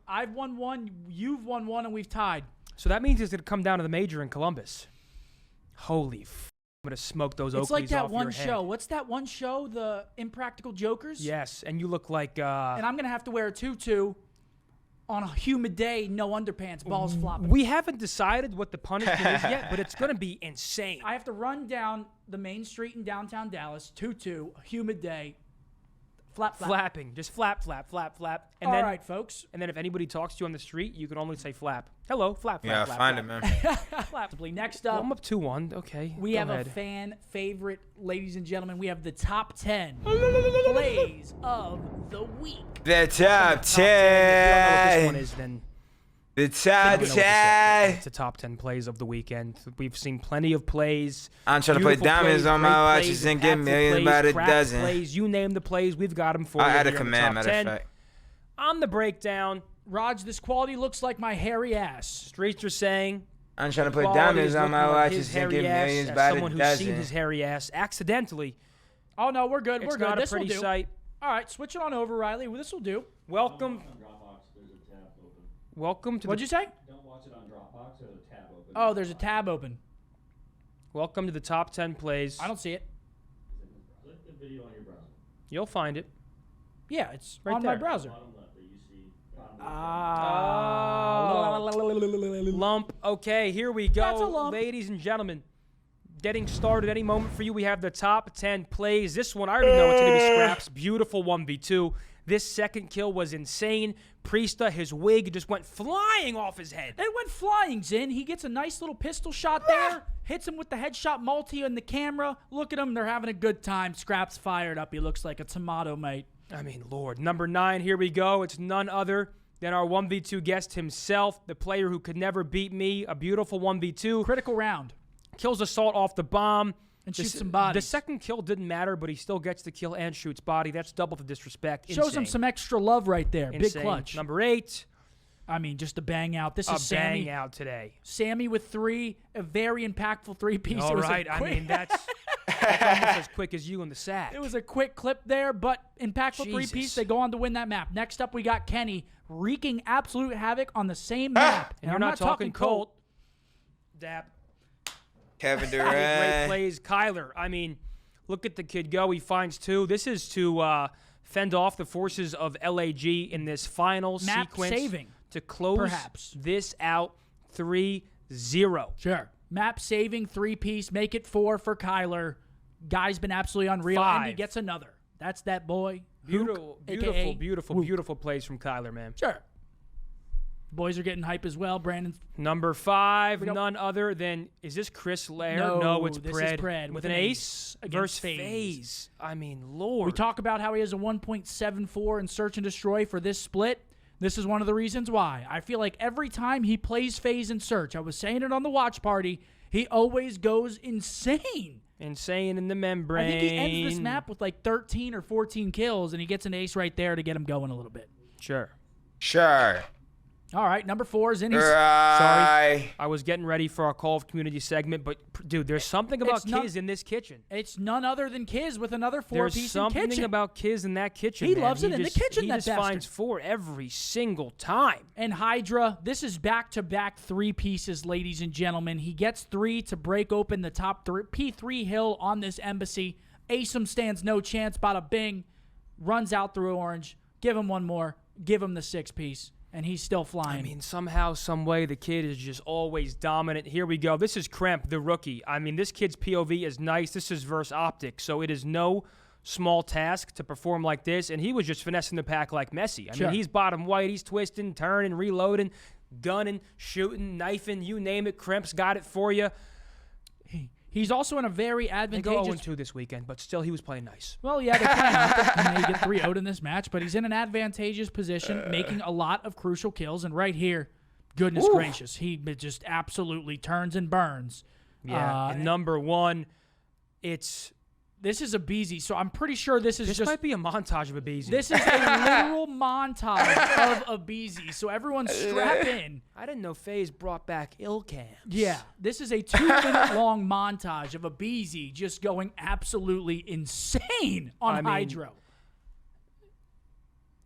I've won 1, you've won 1, and we've tied. So that means it's going to come down to the major in Columbus. Holy I'm going to smoke those Oakleys It's like that off one your head. show. What's that one show? The Impractical Jokers? Yes, and you look like... And I'm going to have to wear a tutu on a humid day, no underpants, balls flopping. we haven't decided what the punishment is yet, but it's going to be insane. I have to run down the main street in downtown Dallas, tutu, a humid day, flap, flap. Flapping. Just flap, flap, flap, flap. And All then, right, folks. And then if anybody talks to you on the street, you can only say flap. Hello, flap, flap, Yeah, flap, find flap. it, man. Possibly. Next Well, up, I'm up 2-1. Okay, we go have ahead. a fan favorite, ladies and gentlemen. We have the top 10 plays of the week. The top If you don't know what this one 10. is, then The top 10. It's the top 10 plays of the weekend. We've seen plenty of plays. I'm trying to play diamonds on my watches and get millions by the dozen. Plays, you name the plays, we've got them for you. I had a here on the command, top matter 10. of fact. On the breakdown, Raj, this quality looks like my hairy ass. Streets are saying I'm trying to put quality diamonds is on my looking like his watches and hairy get ass millions as by the someone who's seen dozen. his hairy ass accidentally. Oh, no, we're good. It's We're good. not a This will pretty do. sight. All right, switch it on over, Riley. This will do. Welcome. On Dropbox, there's a tab open. Welcome to What'd the you say? Don't watch it on Dropbox. There's a tab open. Oh, there's a tab open. welcome to the top 10 plays. I don't see it. Click the video on your browser. You'll find it. Yeah, it's Right on my there. browser. Bottom left, that you see. Lump. Okay, here we go. That's a lump. Ladies and gentlemen, getting started any moment for you. We have the top 10 plays. This one, I already know it's going to be scraps. Beautiful 1v2. This second kill was insane. Priesta, his wig just went flying off his head. It went flying, Zin. He gets a nice little pistol shot there. Hits him with the headshot multi in the camera. Look at him. They're having a good time. Scraps fired up. He looks like a tomato, mate. I mean, Lord. Number 9, here we go. It's none other than our 1v2 guest himself, the player who could never beat me. A beautiful 1v2. Critical round. Kills Assault off the bomb. And shoots some bodies. The second kill didn't matter, but he still gets the kill and shoots body. That's double the disrespect. Shows Insane. him some extra love right there. Insane. Big clutch. Number 8. I mean, just a bang out. This A is Sammy. bang out today. Sammy with 3. A very impactful 3-piece. All It was a right. I quick- mean, that's almost as quick as you in the sack. It was a quick clip there, but impactful Jesus. 3-piece. They go on to win that map. Next up, we got Kenny wreaking absolute havoc on the same map. And you're not talking Colt. Dap. Kevin Great Durant. plays. Kyler, I mean, look at the kid go. He finds 2. This is to fend off the forces of LAG in this final Map sequence. saving, To close perhaps. this out 3-0. Sure. Map saving 3-piece. Make it 4 for Kyler. Guy's been absolutely unreal. And he 5. gets another. That's that boy. Beautiful, Hook, AKA beautiful, Wook. beautiful plays from Kyler, man. Sure. Boys are getting hype as well. Brandon. Number 5, We don't- none other than, is this Chris Laird? No, it's this is Pred. Pred with an ace against versus FaZe. FaZe. I mean, Lord. We talk about how he has a 1.74 in search and destroy for this split. This is one of the reasons why. I feel like every time he plays FaZe in search, I was saying it on the watch party, he always goes insane. Insane in the membrane. I think he ends this map with like 13 or 14 kills, and he gets an ace right there to get him going a little bit. Sure. Sure. All right, number 4 is in his... Right. I was getting ready for our Call of Community segment, but, dude, there's something about It's not- Kiz in this kitchen. It's none other than Kiz with another 4-piece There's in something kitchen. about Kiz in that kitchen, He man. loves it in the kitchen, He that just bastard. finds 4 every single time. And Hydra, this is back-to-back 3-pieces, ladies and gentlemen. He gets 3 to break open the top 3, P3 hill on this embassy. Asim stands no chance, bada bing, runs out through orange. Give him one more. Give him the 6-piece. And he's still flying. I mean, somehow, some way, the kid is just always dominant. Here we go. This is Kremp, the rookie. I mean, this kid's POV is nice. This is versus Optic, so it is no small task to perform like this. And he was just finessing the pack like Messi. I Sure. mean, he's bottom white. He's twisting, turning, reloading, gunning, shooting, knifing, you name it. Kremp's got it for you. he's also in a very They go advantageous... 0-2 this weekend, but still, he was playing nice. Well, yeah, they're playing Optic, and they get 3-0'd in this match, but he's in an advantageous position, making a lot of crucial kills. And right here, goodness gracious, he just absolutely turns and burns. Yeah, and number 1, it's... This is a Beezy, so I'm pretty sure this is This just... might be a montage of a Beezy. This is a literal montage of a Beezy, so everyone strap in. I didn't know FaZe brought back Ilcams. Yeah, this is a 2-minute long montage of a Beezy just going absolutely insane on I mean- Hydro.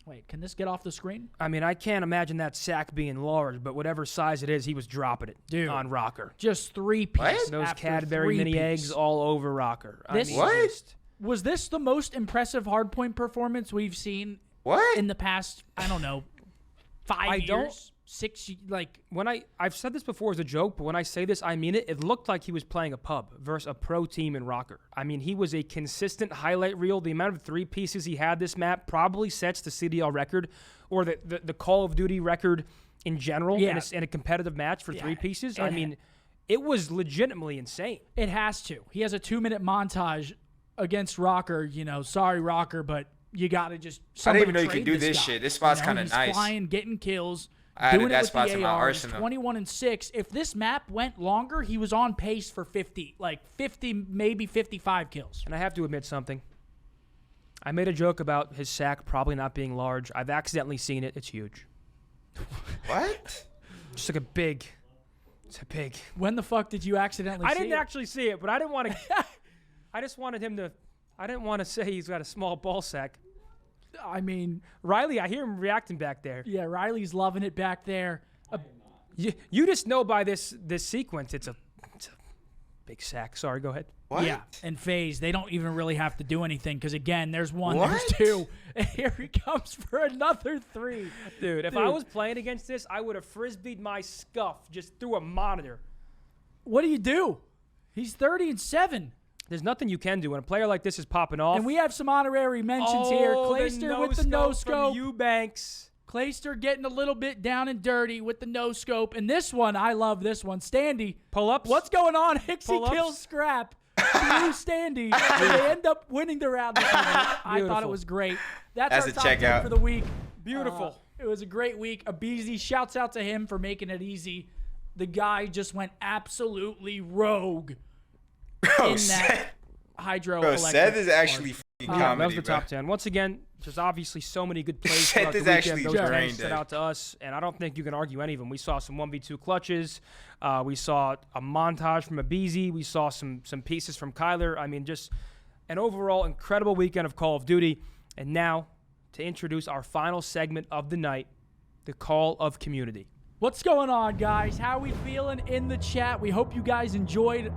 Wait, can this get off the screen? I mean, I can't imagine that sack being large, but whatever size it is, he was dropping it Dude. on Rocker. Just 3-piece. Those after Cadbury mini 3-piece. eggs all over Rocker. This- I mean, What? just- Was this the most impressive hardpoint performance we've seen What? in the past, I don't know, 5 I years? don't- 6, like... When I've said this before as a joke, but when I say this, I mean it. It looked like he was playing a pub versus a pro team in Rocker. I mean, he was a consistent highlight reel. The amount of 3-pieces he had this map probably sets the CDL record or the Call of Duty record in general in a competitive match for 3-pieces. I mean, it was legitimately insane. It has to. He has a 2-minute montage against Rocker. You know, sorry, Rocker, but you got to just... I didn't even know you somebody could do trade this guy. shit. This spot's You know, kinda he's nice. Flying, getting kills. Doing that it spot with to the my AR, he's arsenal. 21-6. If this map went longer, he was on pace for 50, like 50, maybe 55 kills. And I have to admit something. I made a joke about his sack probably not being large. I've accidentally seen it. It's huge. What? Just like a big. It's a big. When the fuck did you accidentally see it? I didn't actually see it, but I didn't want to. I just wanted him to. I didn't want to say he's got a small ball sack. I mean, Riley, I hear him reacting back there. yeah, Riley's loving it back there. You just know by this sequence, it's a big sack. Sorry, go ahead. What? Yeah, and FaZe, they don't even really have to do anything because, again, there's one, What? there's two, and here he comes for another 3. Dude, if I was playing against this, I would have frisbeed my scuff just through a monitor. What do you do? He's 30-7. There's nothing you can do when a player like this is popping off. And we have some honorary mentions here. Clayster with the no-scope. Eubanks. Clayster getting a little bit down and dirty with the no-scope. And this one, I love this one. Standy. Pull-ups. What's going on? Hixie Pull-ups. kills Scrap. Through Standy. And they end up winning the round. I thought it was great. That's our a top 10 checkout. for the week. Beautiful. It was a great week. Abizi, shouts out to him for making it easy. The guy just went absolutely rogue in that hydro. Bro, Seth is actually fucking comedy, that was the bro. top 10. Once again, there's obviously so many good plays Seth throughout the is weekend. actually Those drained, games stood Dave. out to us, and I don't think you can argue any of them. We saw some 1v2 clutches. We saw a montage from Abizi. We saw some pieces from Kyler. I mean, just an overall incredible weekend of Call of Duty. And now, to introduce our final segment of the night, the Call of Community. What's going on, guys? How are we feeling in the chat? We hope you guys enjoyed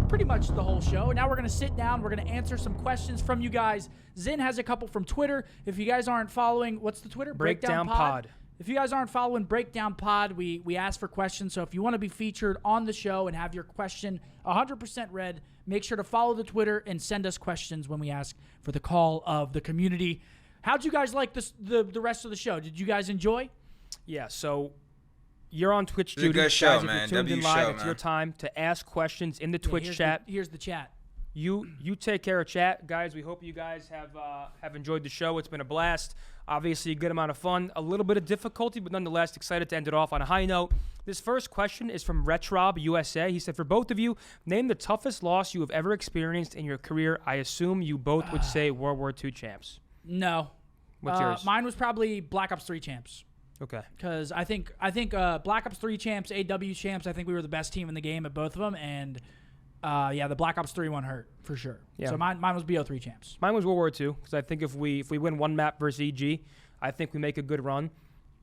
pretty much the whole show. Now we're going to sit down. We're going to answer some questions from you guys. Zin has a couple from Twitter. If you guys aren't following, what's the Twitter? Breakdown Pod. If you guys aren't following Breakdown Pod, we ask for questions. So if you want to be featured on the show and have your question 100% read, make sure to follow the Twitter and send us questions when we ask for the Call of the Community. How'd you guys like the rest of the show? Did you guys enjoy? Yeah, so you're on Twitch, It's a Judy. good show, Guys, man. If you're tuned in W live, show, it's man. your time to ask questions in the Twitch chat. Here's the chat. You take care of chat, guys. We hope you guys have enjoyed the show. It's been a blast. Obviously, a good amount of fun, a little bit of difficulty, but nonetheless excited to end it off on a high note. This first question is from Retrob USA. He said, "For both of you, name the toughest loss you have ever experienced in your career. I assume you both would say World War II champs." No. What's yours? Mine was probably Black Ops 3 champs. Okay. Because I think Black Ops 3 champs, AW champs, I think we were the best team in the game at both of them. And, the Black Ops 3 one hurt, for sure. Yeah. So mine was BO3 champs. Mine was World War II, because I think if we win one map versus EG, I think we make a good run.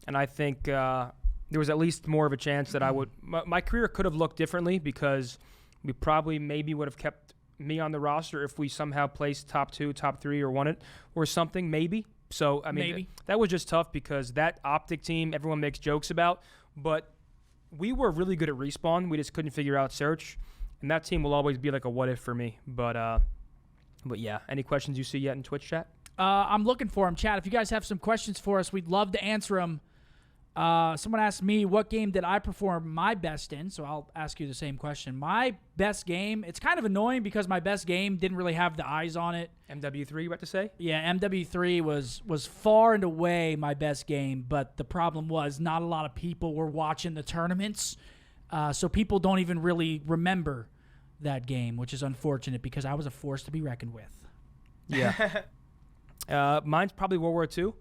And I think there was at least more of a chance that I would... My career could have looked differently, because we probably maybe would have kept me on the roster if we somehow placed top 2, top 3, or won it, or something, maybe. So, I mean, Maybe. that was just tough because that Optic team, everyone makes jokes about, but we were really good at Respawn. We just couldn't figure out Search, and that team will always be like a what if for me. But yeah, any questions you see yet in Twitch chat? I'm looking for them, chat. If you guys have some questions for us, we'd love to answer them. Someone asked me, what game did I perform my best in? So I'll ask you the same question. My best game, it's kind of annoying because my best game didn't really have the eyes on it. MW3, you about to say? Yeah, MW3 was far and away my best game, but the problem was not a lot of people were watching the tournaments, so people don't even really remember that game, which is unfortunate because I was a force to be reckoned with. Yeah. Mine's probably World War II,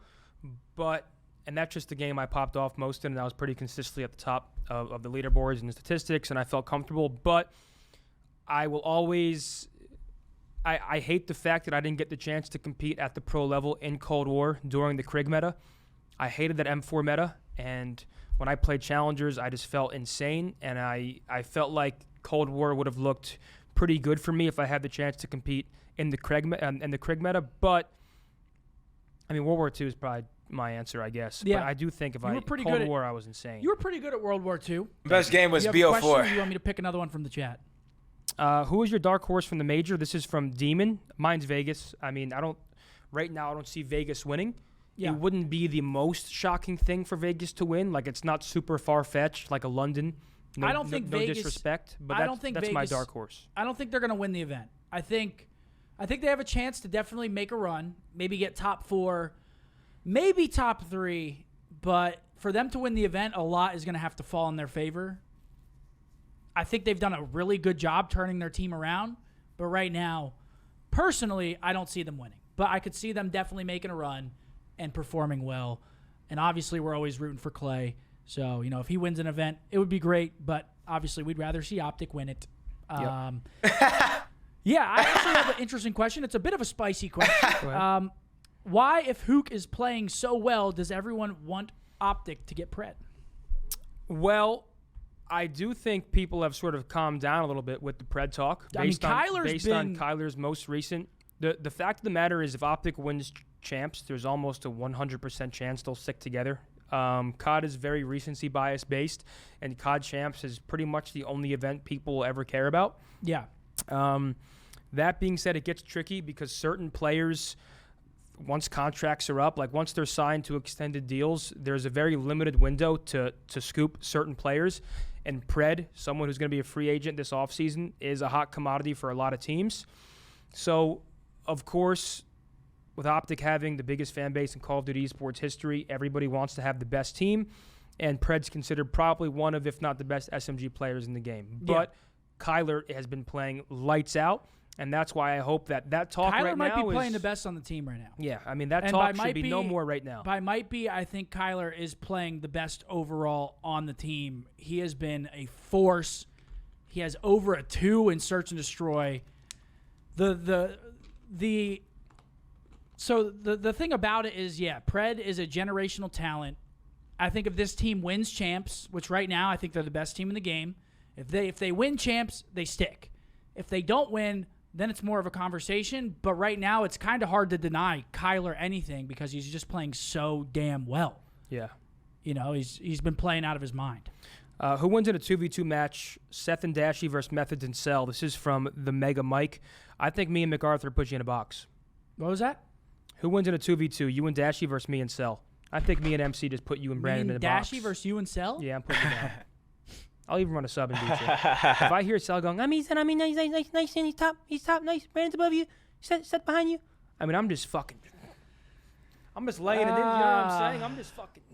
and that's just the game I popped off most in, and I was pretty consistently at the top of the leaderboards and the statistics, and I felt comfortable. But I will always... I hate the fact that I didn't get the chance to compete at the pro level in Cold War during the Krig meta. I hated that M4 meta, and when I played Challengers, I just felt insane, and I felt like Cold War would have looked pretty good for me if I had the chance to compete in the Krig meta. But, I mean, World War II is probably my answer, I guess. Yeah. But I do think if You I were pretty Cold good at- War, I was insane. You were pretty good at World War II. Best game was Do you have a question, or do BO4. you want me to pick another one from the chat? Who is your dark horse from the major? This is from Demon. Mine's Vegas. I mean, right now I don't see Vegas winning. Yeah. It wouldn't be the most shocking thing for Vegas to win. Like, it's not super far-fetched like a London. I don't think no Vegas- disrespect, but I don't think that's my Vegas- dark horse. I don't think they're going to win the event. I think they have a chance to definitely make a run, maybe get top 4, maybe top 3, but for them to win the event, a lot is going to have to fall in their favor. I think they've done a really good job turning their team around. But right now, personally, I don't see them winning. But I could see them definitely making a run and performing well. And obviously, we're always rooting for Clay. So, if he wins an event, it would be great. But obviously, we'd rather see Optic win it. Yeah, I actually have an interesting question. It's a bit of a spicy question. Why, if Hook is playing so well, does everyone want Optic to get Pred? Well, I do think people have sort of calmed down a little bit with the Pred talk. Based on Kyler's most recent. The fact of the matter is, if Optic wins champs, there's almost a 100% chance they'll stick together. COD is very recency bias based, and COD champs is pretty much the only event people will ever care about. Yeah. That being said, it gets tricky because certain players, once contracts are up, like once they're signed to extended deals, there's a very limited window to scoop certain players. And Pred, someone who's going to be a free agent this offseason, is a hot commodity for a lot of teams. So, of course, with Optic having the biggest fan base in Call of Duty esports history, everybody wants to have the best team. And Pred's considered probably one of, if not the best SMG players in the game. But Kyler has been playing lights out. And that's why I hope that talk Kyler right now is... might be playing the best on the team right now. Yeah, I mean, that talk should be no more right now. By might be, I think Kyler is playing the best overall on the team. He has been a force. He has over a 2 in Search and Destroy. The thing about it is, Pred is a generational talent. I think if this team wins champs, which right now I think they're the best team in the game, if they win champs, they stick. If they don't win, then it's more of a conversation. But right now, it's kind of hard to deny Kyler anything because he's just playing so damn well. Yeah. He's been playing out of his mind. Who wins in a 2v2 match? Seth and Dashy versus Methods and Cell. This is from the Mega Mike. I think me and MacArthur put you in a box. What was that? Who wins in a 2v2? You and Dashy versus me and Cell. I think me and MC just put you and Brandon in a box. Dashy versus you and Cell? Yeah, I'm putting you down. I'll even run a sub and beat you. If I hear Cell going, nice, he's top, nice, Brandon's above you, set behind you. I mean, I'm just laying it in, you know what I'm saying? I'm just fucking.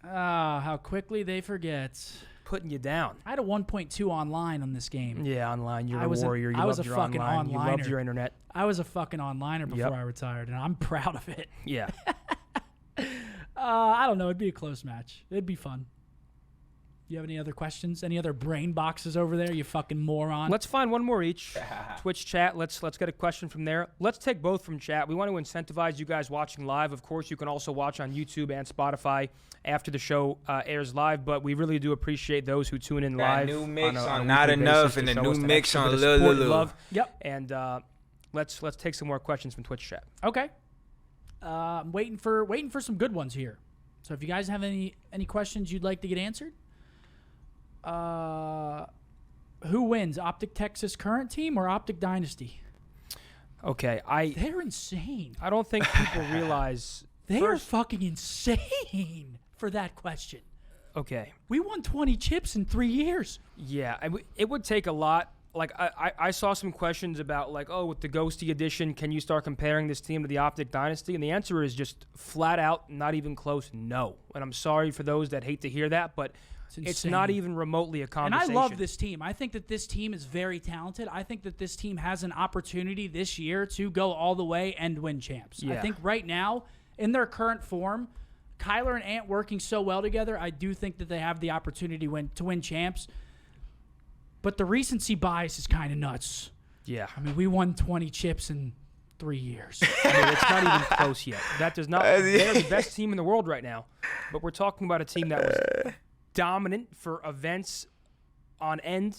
How quickly they forget. Putting you down. I had a 1.2 online on this game. Yeah, online. You're a warrior. You loved your online. You loved your internet. I was a fucking onliner before I retired, and I'm proud of it. Yeah. I don't know. It'd be a close match. It'd be fun. You have any other questions? Any other brain boxes over there, you fucking moron? Let's find one more each. Twitch chat. Let's get a question from there. Let's take both from chat. We want to incentivize you guys watching live. Of course, you can also watch on YouTube and Spotify after the show airs live, but we really do appreciate those who tune in live. New mix on Not Enough and the new mix on Lulu. Yep. And let's take some more questions from Twitch chat. Okay. I'm waiting for some good ones here. So if you guys have any questions you'd like to get answered, who wins, Optic Texas current team or Optic Dynasty? Okay, they're insane. I don't think people realize they are fucking insane for that question. Okay, we won 20 chips in 3 years. Yeah, it would take a lot. Like I saw some questions about like, oh, with the Ghosty edition, can you start comparing this team to the Optic Dynasty? And the answer is just flat out, not even close. No, and I'm sorry for those that hate to hear that, but. It's not even remotely a conversation. And I love this team. I think that this team is very talented. I think that this team has an opportunity this year to go all the way and win champs. Yeah. I think right now, in their current form, Kyler and Ant working so well together, I do think that they have the opportunity to win champs. But the recency bias is kind of nuts. Yeah. I mean, we won 20 chips in 3 years. I mean, it's not even close yet. That does not. They're the best team in the world right now. But we're talking about a team that was dominant for events on end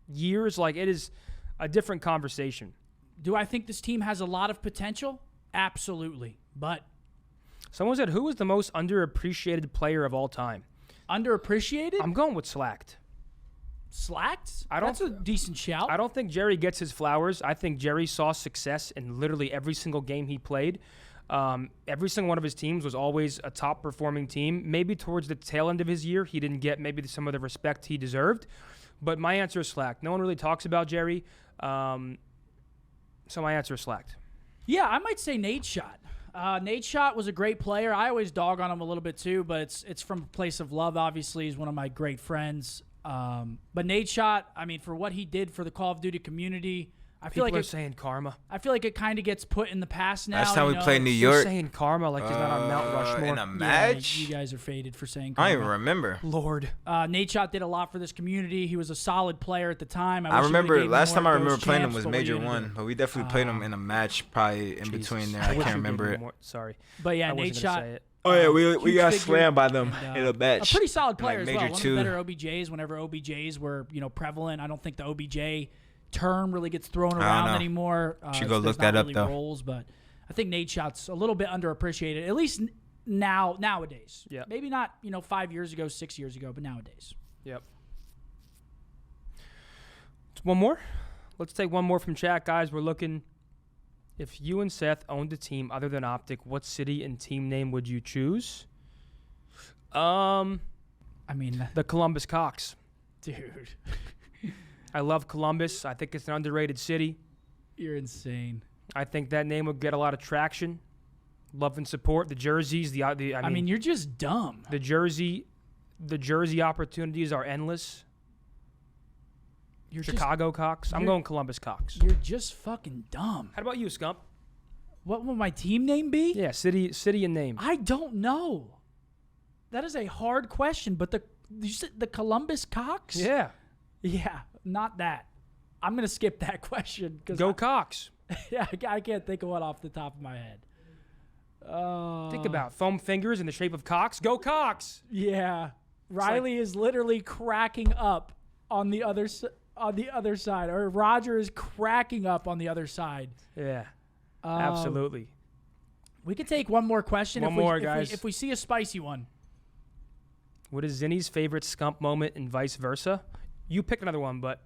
years. Like, it is a different conversation. Do I think this team has a lot of potential? Absolutely. But someone said, who is the most underappreciated player of all time? Underappreciated? I'm going with Slacked. Slacked? That's a decent shout. I don't think Jerry gets his flowers. I think Jerry saw success in literally every single game he played. Every single one of his teams was always a top-performing team. Maybe towards the tail end of his year, he didn't get maybe some of the respect he deserved. But my answer is Slacked. No one really talks about Jerry, so my answer is Slacked. Yeah, I might say Nate Shot. Nate Shot was a great player. I always dog on him a little bit too, but it's from a place of love. Obviously, he's one of my great friends. But Nate Shot, I mean, for what he did for the Call of Duty community, I feel People like are saying karma. I feel like it kind of gets put in the past now. Last time we played New You're York saying karma like he's not on Mount Rushmore. in a match. You guys are faded for saying I karma. don't even remember. Lord. Nate Shot did a lot for this community. He was a solid player at the time. I wish he would've remember gave last him time more I of remember those playing him champs, was but what are Major you gonna 1, do? but we definitely played him in a match probably in between there. I wish can't you gave me remember. more- Sorry. But yeah, I wasn't Nate gonna Shot. say it. Oh yeah, we huge got figure, slammed by them and, in a match. A pretty solid player like as well. Major One 2. of the better OBJs whenever OBJs were, prevalent. I don't think the OBJ term really gets thrown around know. anymore. Should go there's look not that up, really though. roles, but I think Nate Shot's a little bit underappreciated, at least nowadays. Yeah. Maybe not, 5 years ago, 6 years ago, but nowadays. Yep. One more? Let's take one more from chat, guys. We're looking. If you and Seth owned a team other than Optic, what city and team name would you choose? I mean, The Columbus Cox. dude, I love Columbus. I think it's an underrated city. you're insane. I think that name would get a lot of traction, love and support. The jerseys, I mean, you're just dumb. the jersey opportunities are endless. You're Chicago Cox. I'm you're- going Columbus Cox. You're just fucking dumb. How about you, Scump? What will my team name be? Yeah, city and name. I don't know. That is a hard question, but you said the Columbus Cox? Yeah. Yeah, not that. I'm going to skip that question. Go Cox. I can't think of one off the top of my head. Think about foam fingers in the shape of Cox. Go Cox. Yeah. Riley is literally cracking up on the other side. Or Roger is cracking up on the other side. Yeah. Absolutely. We could take one more question. One more, guys. If we see a spicy one. What is Zinni's favorite Scump moment and vice versa? You pick another one, but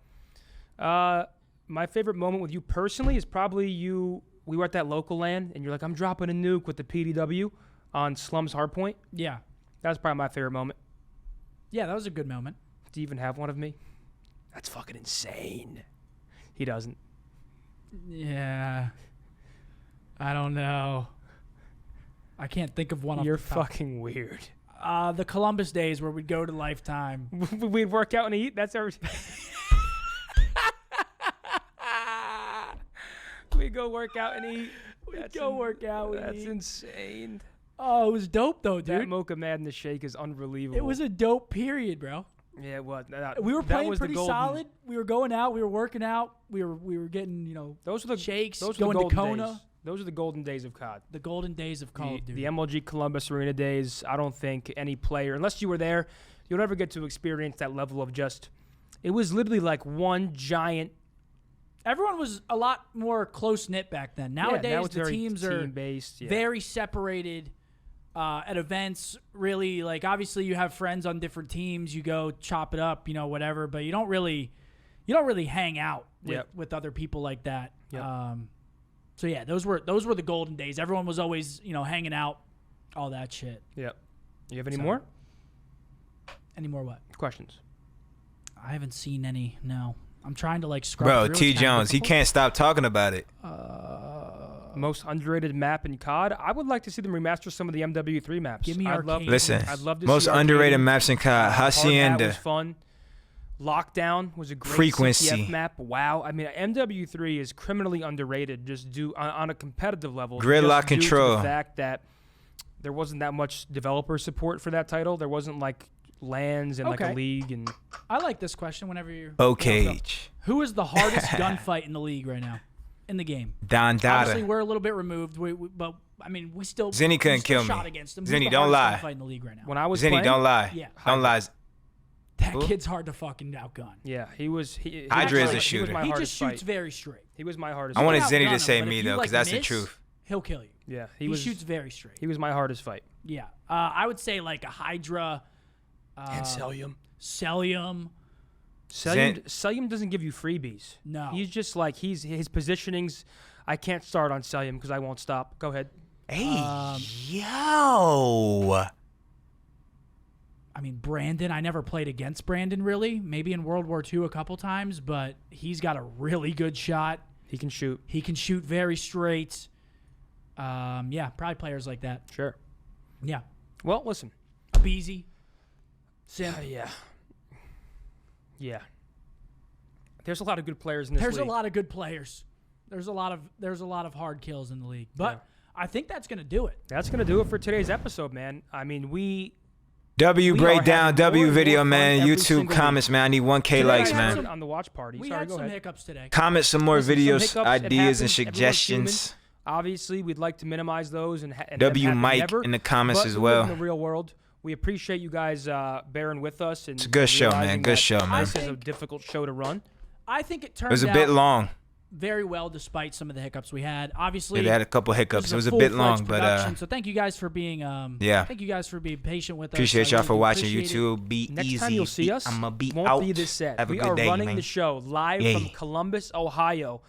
my favorite moment with you personally is probably you. We were at that local land, and you're like, I'm dropping a nuke with the PDW on Slum's Hardpoint. Yeah. That was probably my favorite moment. Yeah, that was a good moment. Do you even have one of me? That's fucking insane. He doesn't. Yeah. I don't know. I can't think of one off You're the top. fucking weird. The Columbus days where we'd go to Lifetime. We'd work out and eat. That's everything. We go work out and eat. We'd go work out. That's insane. Oh, it was dope though, That dude. Mocha Madness shake is unbelievable. It was a dope period, bro. Yeah, it was. We were That playing was the pretty golden- solid. We were going out. We were working out. We were getting, Those were the shakes. Those were going the to golden Kona. days. Those are the golden days of COD. The golden days of Call of Duty. The MLG Columbus Arena days. I don't think any player, unless you were there, you'll never get to experience that level of just. It was literally like one giant. Everyone was a lot more close knit back then. Nowadays, now it's the very teams are team-based, yeah. very separated at events. Really, like obviously you have friends on different teams. You go chop it up, whatever. But you don't really hang out with other people like that. Yep. So yeah, those were the golden days. Everyone was always hanging out, all that shit. Yep. You have any more Any more what? questions? I haven't seen any. No, I'm trying to scrub Bro, through. T. It's kinda Jones, he difficult. can't stop talking about it. Most underrated map in COD. I would like to see them remaster some of the MW3 maps. Give me I'd love, Arcade. Listen, I'd love to most see underrated Arcade. maps in COD, Hard Hat Hacienda. was fun. Lockdown was a great Frequency. CTF map. Wow. I mean, MW3 is criminally underrated just due on a competitive level. Gridlock just due to control. the fact that there wasn't that much developer support for that title. There wasn't LANs and a Okay. league and I like this question. Whenever you're. Cage. Who is the hardest gunfight in the league right now? In the game. Don Obviously, Dada. we're a little bit removed, but I mean, we still. Zenny couldn't we still kill me. shot against him. Who's Zenny, the don't hardest lie. gunfight in the league right now. when I was Zenny, playing, don't lie. Yeah. Don't lie. That Who? kid's hard to fucking outgun. Yeah, he was. He Hydra is actually- a shooter. He was my He hardest just shoots fight. very straight. He was my hardest. I wanted fight. Zenny Outgun to him, say but me if you, though, because that's the miss, truth. He'll kill you. Yeah, He shoots very straight. He was my hardest fight. Yeah. I would say a Hydra. And Celium. Celium. Celium doesn't give you freebies. No. He's just his positionings. I can't start on Celium because I won't stop. Go ahead. Hey, yo. I mean, Brandon, I never played against Brandon really. Maybe in World War II a couple times, but he's got a really good shot. He can shoot. He can shoot very straight. Yeah, probably players like that. Sure. Yeah. Well, listen. Beezy. Sim. Yeah. There's a lot of good players in this There's league. a lot of good players. There's a lot of hard kills in the league. But I think that's going to do it. That's going to do it for today's episode, man. I mean, W we breakdown, are having more W and video, more fun man. every YouTube single comments, man. I need 1K Today likes, I had man. some- on the watch party. We Sorry, had go some ahead. hiccups today. Comment some more Listen, some videos, hiccups, it ideas, and happens. Everyone's suggestions. human. Obviously, we'd like to minimize those and W them happen Mike never, in the comments but as we live well. in the real world. We appreciate you guys bearing with us. And It's a good show, man. realizing Good that show, man. This is a difficult show to run. I think it It turned was a out bit long. very well despite some of the hiccups we had. Obviously, They had a couple this hiccups. is It was a bit long, full-fledged but production, so thank you guys for being yeah. Thank you guys for being patient with us. Appreciate I y'all for really do watching appreciate it. YouTube. Be Next easy. time you'll see us, I'ma be won't out. be this set. Have a We good are day, running man. the show live Yeah. from Columbus, Ohio.